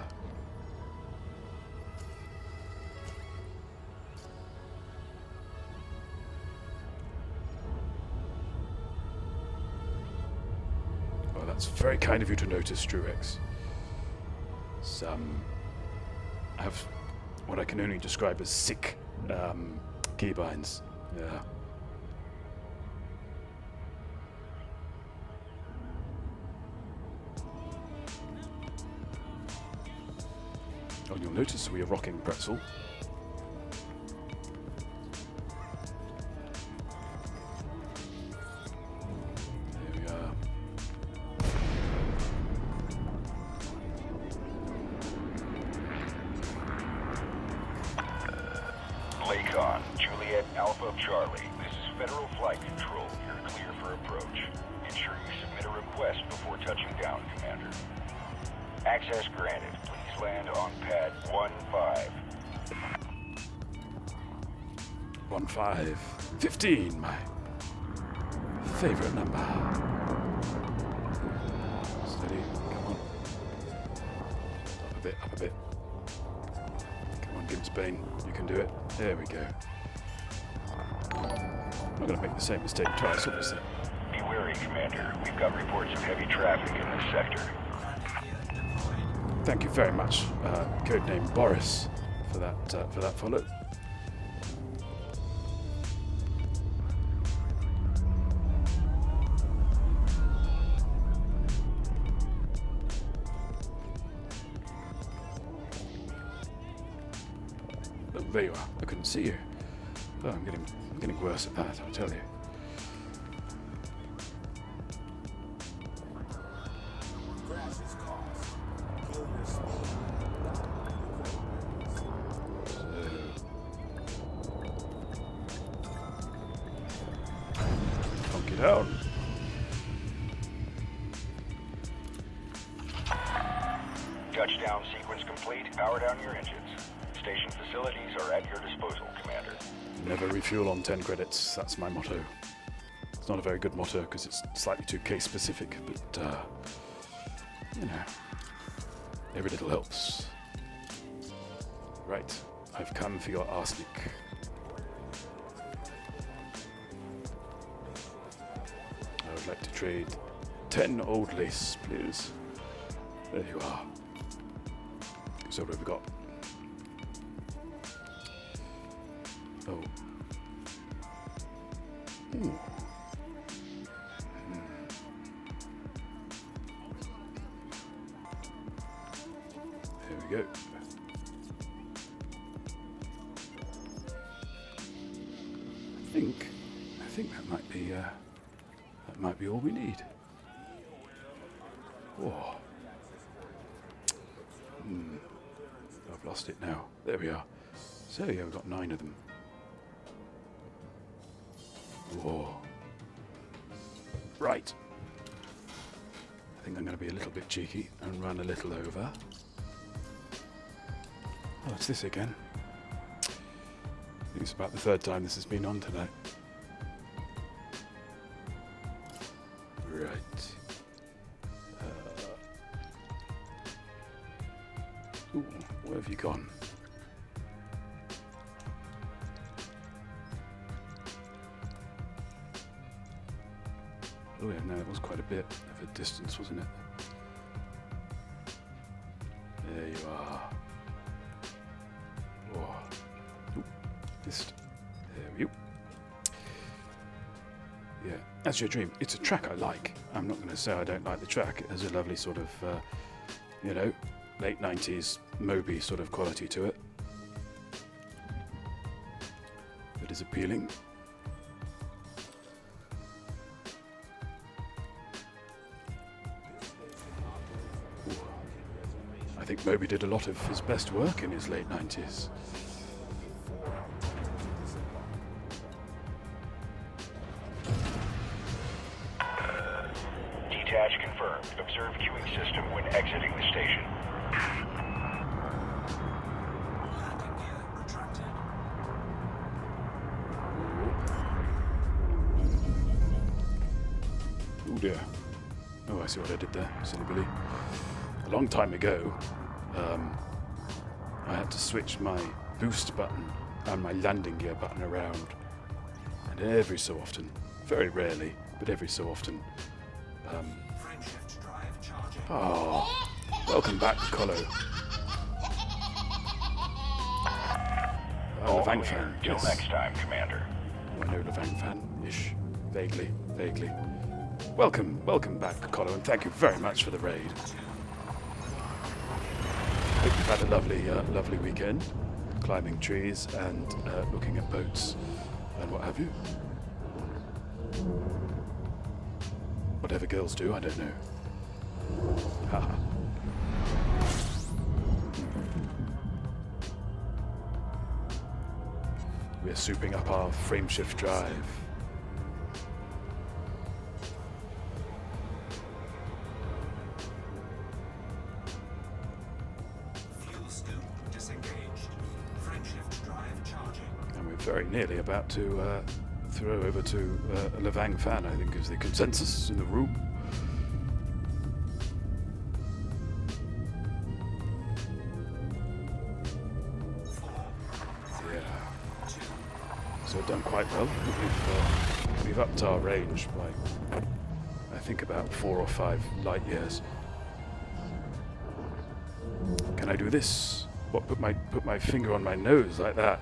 Well, that's very kind of you to notice, Struex. I have what I can only describe as sick keybinds. Yeah. Oh, you'll notice we are rocking pretzel. There we are. Lakon, Juliet Alpha Charlie. This is Federal Flight Control. You're clear for approach. Ensure you submit a request before touching down, Commander. Access granted. Please land on pad 15. 15. 15, my favorite number. Steady, come on. Up a bit, up a bit. Come on, Gibbsbane, you can do it. There we go. I'm not going to make the same mistake twice, obviously. Be wary, Commander. We've got reports of heavy traffic in this sector. Thank you very much, codename Boris, for that follow. Oh, there you are. I couldn't see you. Oh, I'm getting worse at that, I'll tell you. down. Touchdown sequence complete. Power down your engines. Station facilities are at your disposal, Commander. Never refuel on 10 credits. That's my motto. It's not a very good motto because it's slightly too case specific, but you know, every little helps. Right, I've come for your arsenic. I would like to trade 10 old lace, please. There you are. So what have we got? Oh. Ooh. There we go. I think that might be all we need. Oh. I've lost it now. There we are. So yeah, we've got 9 of them. Whoa. Right. I think I'm going to be a little bit cheeky and run a little over. Oh, it's this again. I think it's about the 3rd time this has been on tonight. Right. Ooh, where have you gone? Oh yeah, no, it was quite a bit of a distance, wasn't it? There you are. Oh. Ooh, missed. There we go. Yeah, That's Your Dream. It's a track I like. I'm not going to say I don't like the track. It has a lovely sort of, you know, late 90s Moby sort of quality to it. That is appealing. Ooh. I think Moby did a lot of his best work in his late 90s. Detach confirmed. Observe queuing system when exiting the station. Landing gear retracted. Oh dear. Oh, I see what I did there, silly Billy. A long time ago, I had to switch my boost button and my landing gear button around. And every so often, very rarely, but every so often, Frameshift drive charging. oh, welcome back, Colo. All Levang clear. fan, Till yes. next time, Commander. I know Levang fan-ish, vaguely. Welcome back, Colo, and thank you very much for the raid. Hope you've had a lovely weekend, climbing trees and looking at boats and what have you. Whatever girls do, I don't know. Haha. We're souping up our frameshift drive. Fuel scoop disengaged. Frameshift drive charging. And we're very nearly about to throw over to Levang fan, I think, is the consensus in the room. Yeah. So we've done quite well. We've upped our range by, I think, about 4 or 5 light years. Can I do this? What? Put my finger on my nose like that?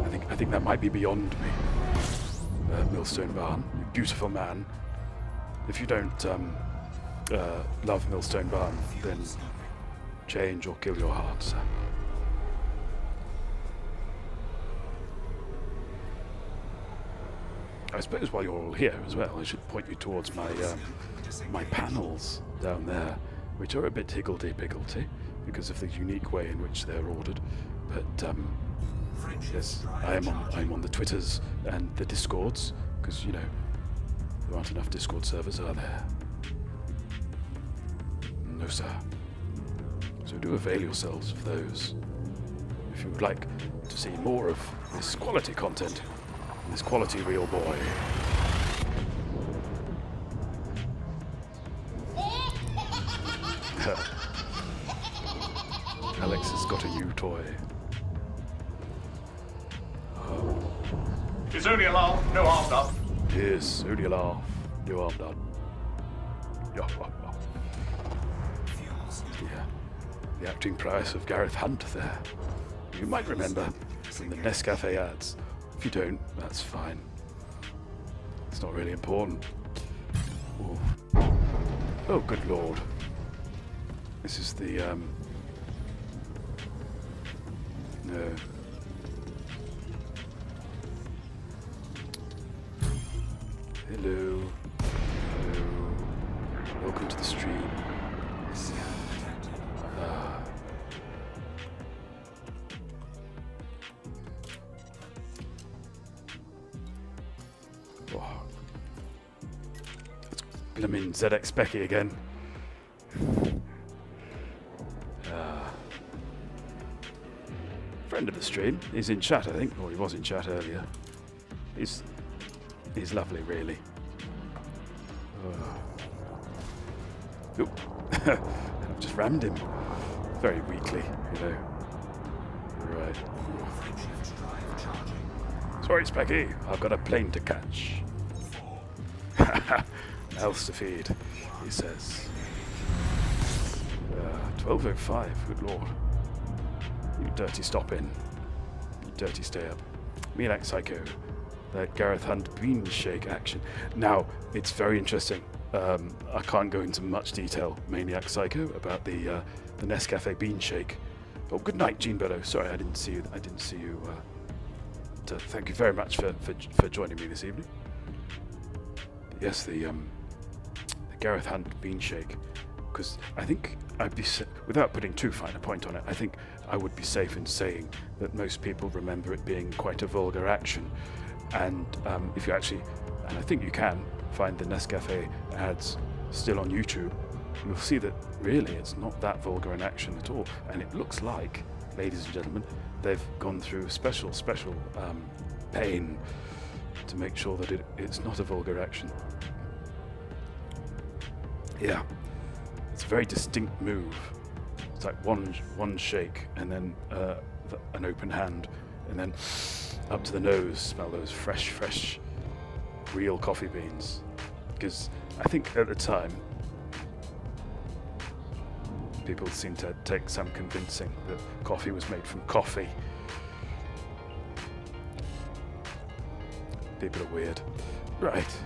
I think that might be beyond me. Millstone Barn, you beautiful man. If you don't love Millstone Barn, then change or kill your heart, sir. I suppose while you're all here as well, I should point you towards my my panels down there, which are a bit higgledy-piggledy because of the unique way in which they're ordered. But yes, I'm on the Twitters and the Discords because, you know, There aren't enough Discord servers, are there? No, sir. So do avail yourselves of those. If you would like to see more of this quality content, this quality real boy. Alex has got a new toy. It's only a laugh, no harm done. Yes, only a laugh, no harm done. Yeah. The acting prowess of Gareth Hunt there. You might remember from the Nescafe ads. If you don't, that's fine. It's not really important. Ooh. Oh, good lord. This is the, no. Hello. Hello. Welcome to the stream. Blimmin' ZX Becky again. Friend of the stream. He's in chat, I think, or he was in chat earlier. He's lovely, really. Oop. I've just rammed him. Very weakly, you know. Right. Sorry, Specky. I've got a plane to catch. Else to feed, he says. 12:05, good lord. You dirty stop in. You dirty stay up. Me like Psycho. That Gareth Hunt bean shake action. Now, it's very interesting. I can't go into much detail, Maniac Psycho, about the Nescafe bean shake. Oh, good night, Gene Bellow. Sorry, I didn't see you. Thank you very much for joining me this evening. But yes, the Gareth Hunt bean shake, because I think without putting too fine a point on it, I think I would be safe in saying that most people remember it being quite a vulgar action. And if you actually, and I think you can, find the Nescafe ads still on YouTube, you'll see that really it's not that vulgar an action at all. And it looks like, ladies and gentlemen, they've gone through special pain to make sure that it's not a vulgar action. Yeah, it's a very distinct move. It's like one shake and then an open hand, and then up to the nose. Smell those fresh, real coffee beans. Because I think at the time, people seemed to take some convincing that coffee was made from coffee. People are weird. Right.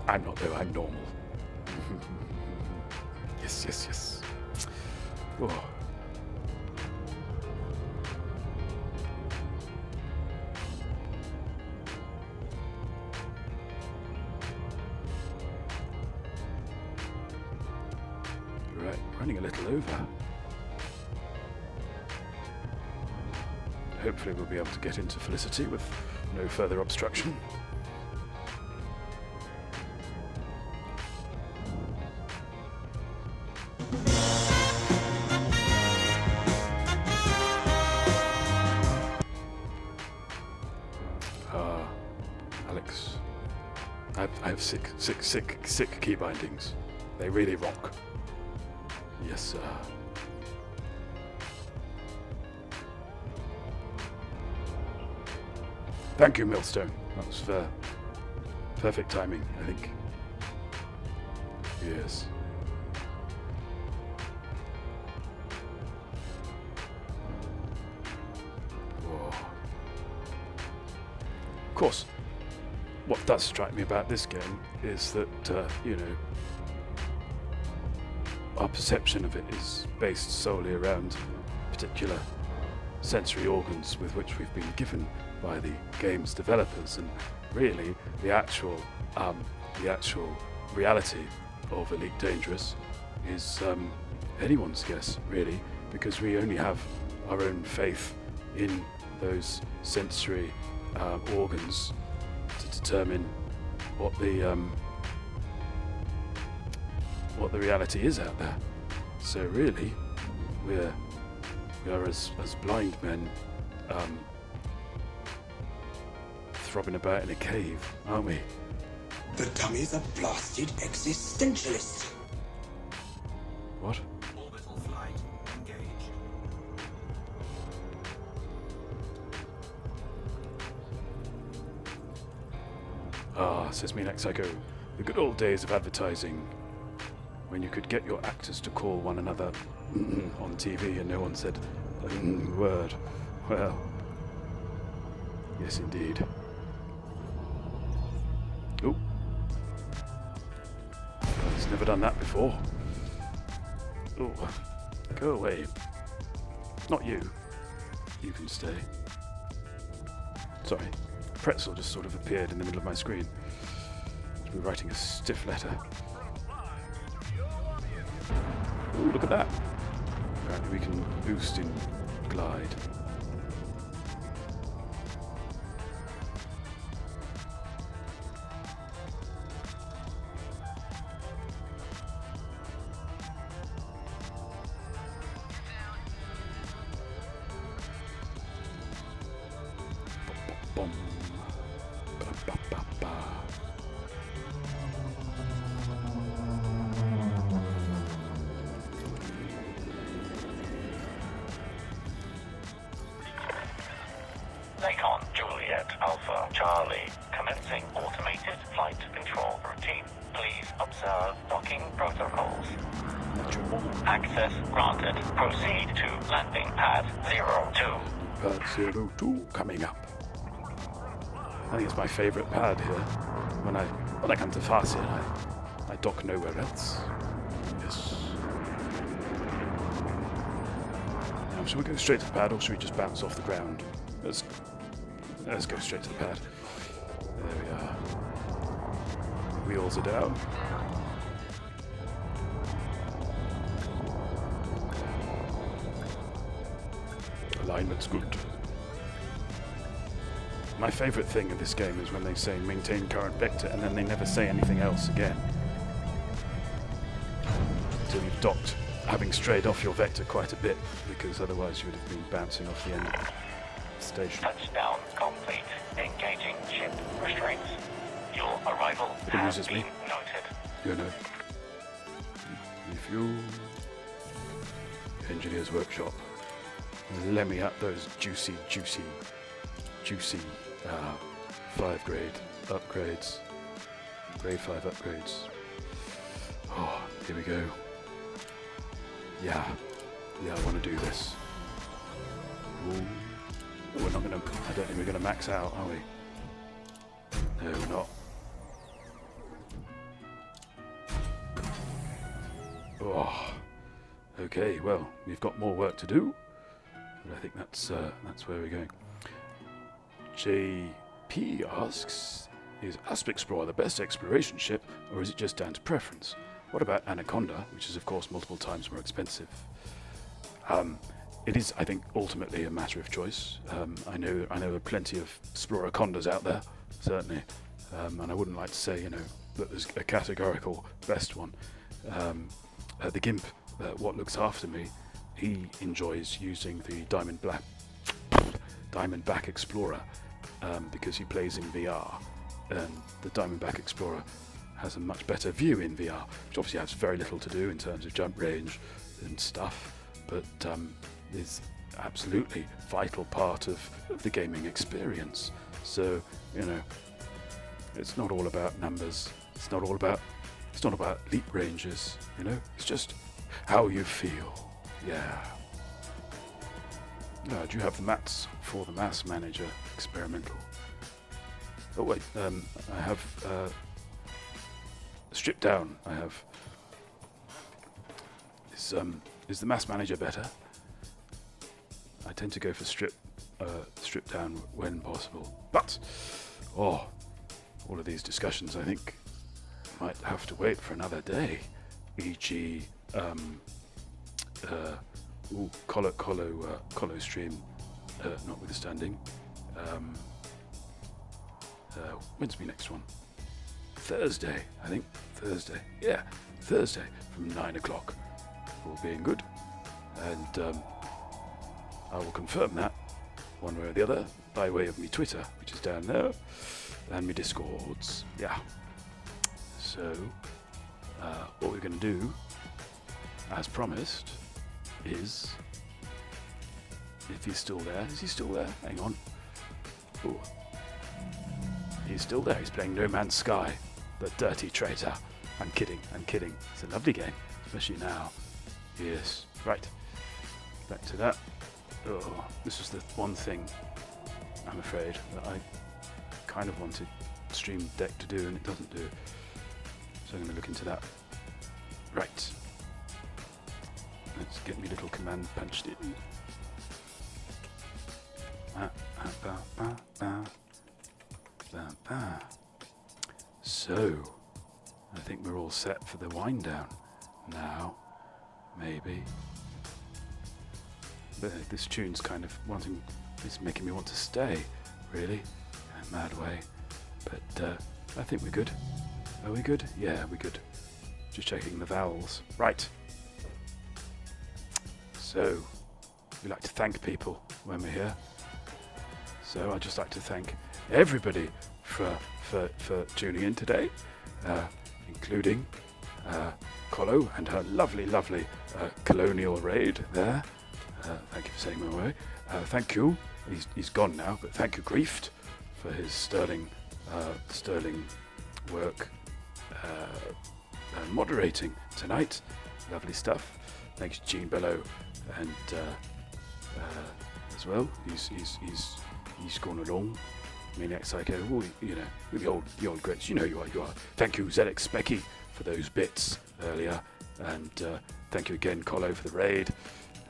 I'm not though, I'm normal. Yes. Oh. Right, running a little over. Hopefully we'll be able to get into Felicity with no further obstruction. Alex, I have sick key bindings. They really rock. Yes, sir. Thank you, Millstone. That was perfect timing, I think. Yes. Whoa. Of course, what does strike me about this game is that, our perception of it is based solely around particular sensory organs with which we've been given by the game's developers, and really the actual reality of Elite Dangerous is anyone's guess, really, because we only have our own faith in those sensory organs to determine what the reality is out there. So really, we are as blind men throbbing about in a cave, aren't we? The dummies are blasted existentialists. What? Orbital flight engaged. Ah, says Me Next Psycho, the good old days of advertising, when you could get your actors to call one another on TV and no one said a word. Well, yes indeed. Oh, he's never done that before. Oh, go away. Not you. You can stay. Sorry, pretzel just sort of appeared in the middle of my screen. I'll be writing a stiff letter. Ooh, look at that. Apparently we can boost in glide. Bum. Ba-ba-ba-ba. Lakon, Juliet, Alpha, Charlie, commencing automated flight control routine. Please observe docking protocols. Access granted. Proceed to landing pad 02. Pad 02 coming up. I think it's my favourite pad here. When I come to Farsian, I dock nowhere else. Yes. Now, should we go straight to the pad, or should we just bounce off the ground? Let's go straight to the pad. There we are. Wheels are down. Alignment's good. My favourite thing of this game is when they say maintain current vector and then they never say anything else again. Until you've docked, having strayed off your vector quite a bit, because otherwise you would have been bouncing off the end of the station. Touchdown complete. Engaging ship restraints. Your arrival It has amuses been me. noted. You know. Refuel. Engineer's workshop. Let me at those juicy 5 grade upgrades. Grade 5 upgrades. Oh, here we go. Yeah, I want to do this. Ooh. We're not gonna, I don't think we're gonna max out, are we? No, we're not. Oh, okay, well, we've got more work to do. But I think that's where we're going. JP asks, is Asp Explorer the best exploration ship, or is it just down to preference? What about Anaconda, which is of course multiple times more expensive? It is, I think, ultimately a matter of choice. I know there are plenty of Exploracondas out there, certainly, and I wouldn't like to say, that there's a categorical best one. The Gimp, what looks after me, he enjoys using the Diamondback Explorer because he plays in VR, and the Diamondback Explorer has a much better view in VR, which obviously has very little to do in terms of jump range and stuff, but is absolutely vital part of the gaming experience. So, it's not all about numbers. It's not about leap ranges. It's just how you feel. Yeah. Do you have the mats for the Mass Manager experimental? Oh wait, I have stripped down. I have. Is the Mass Manager better? I tend to go for strip down when possible, but all of these discussions I think might have to wait for another day. E.g. Colo stream notwithstanding. When's my next one? Thursday, I think. Thursday. Yeah, Thursday from 9 o'clock. All being good. And I will confirm that one way or the other by way of me Twitter, which is down there, and me Discords. Yeah. So, what we're going to do, as promised, is... If he's still there. Is he still there? Hang on. Ooh. He's still there. He's playing No Man's Sky. The dirty traitor. I'm kidding. It's a lovely game. Especially now. Yes. Right. Back to that. Oh, this is the one thing, I'm afraid, that I kind of wanted Stream Deck to do and it doesn't do. So I'm going to look into that. Right. Let's get me little command punched in. So, I think we're all set for the wind down now, maybe. But this tune's kind of it's making me want to stay, really, in a mad way. But I think we're good. Are we good? Yeah, we're good. Just checking the vowels. Right. So, we like to thank people when we're here. So I'd just like to thank everybody for tuning in today, including Colo and her lovely colonial raid there. Thank you for saying my way. Thank you. He's gone now, but thank you, Grieft, for his sterling work moderating tonight. Lovely stuff. Thanks, Gene Bellow, and as well. He's gone along. Maniac Psycho, all, with the old greats. You know you are. Thank you, Zedek Specky, for those bits earlier, and thank you again, Colo, for the raid.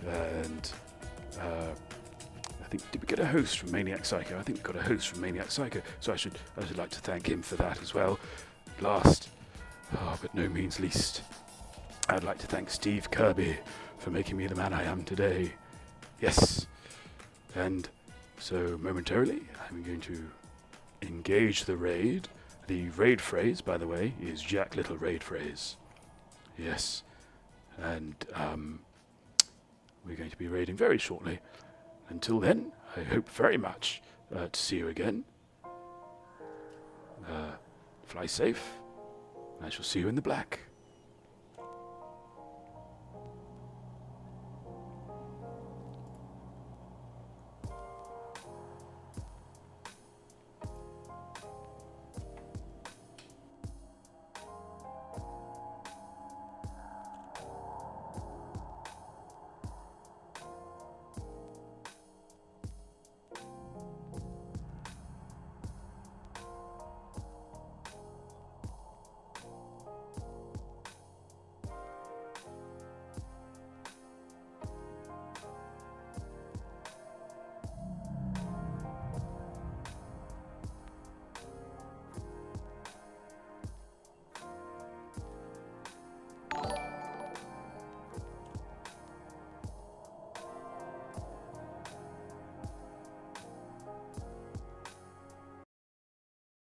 And I think, did we get a host from Maniac Psycho? I think we got a host from Maniac Psycho, so I should like to thank him for that as well. Last, but no means least, I'd like to thank Steve Kirby for making me the man I am today. Yes, and so momentarily I'm going to engage the raid. The raid phrase, by the way, is Jack Little raid phrase. Yes, and we're going to be raiding very shortly. Until then, I hope very much to see you again. Fly safe, and I shall see you in the black.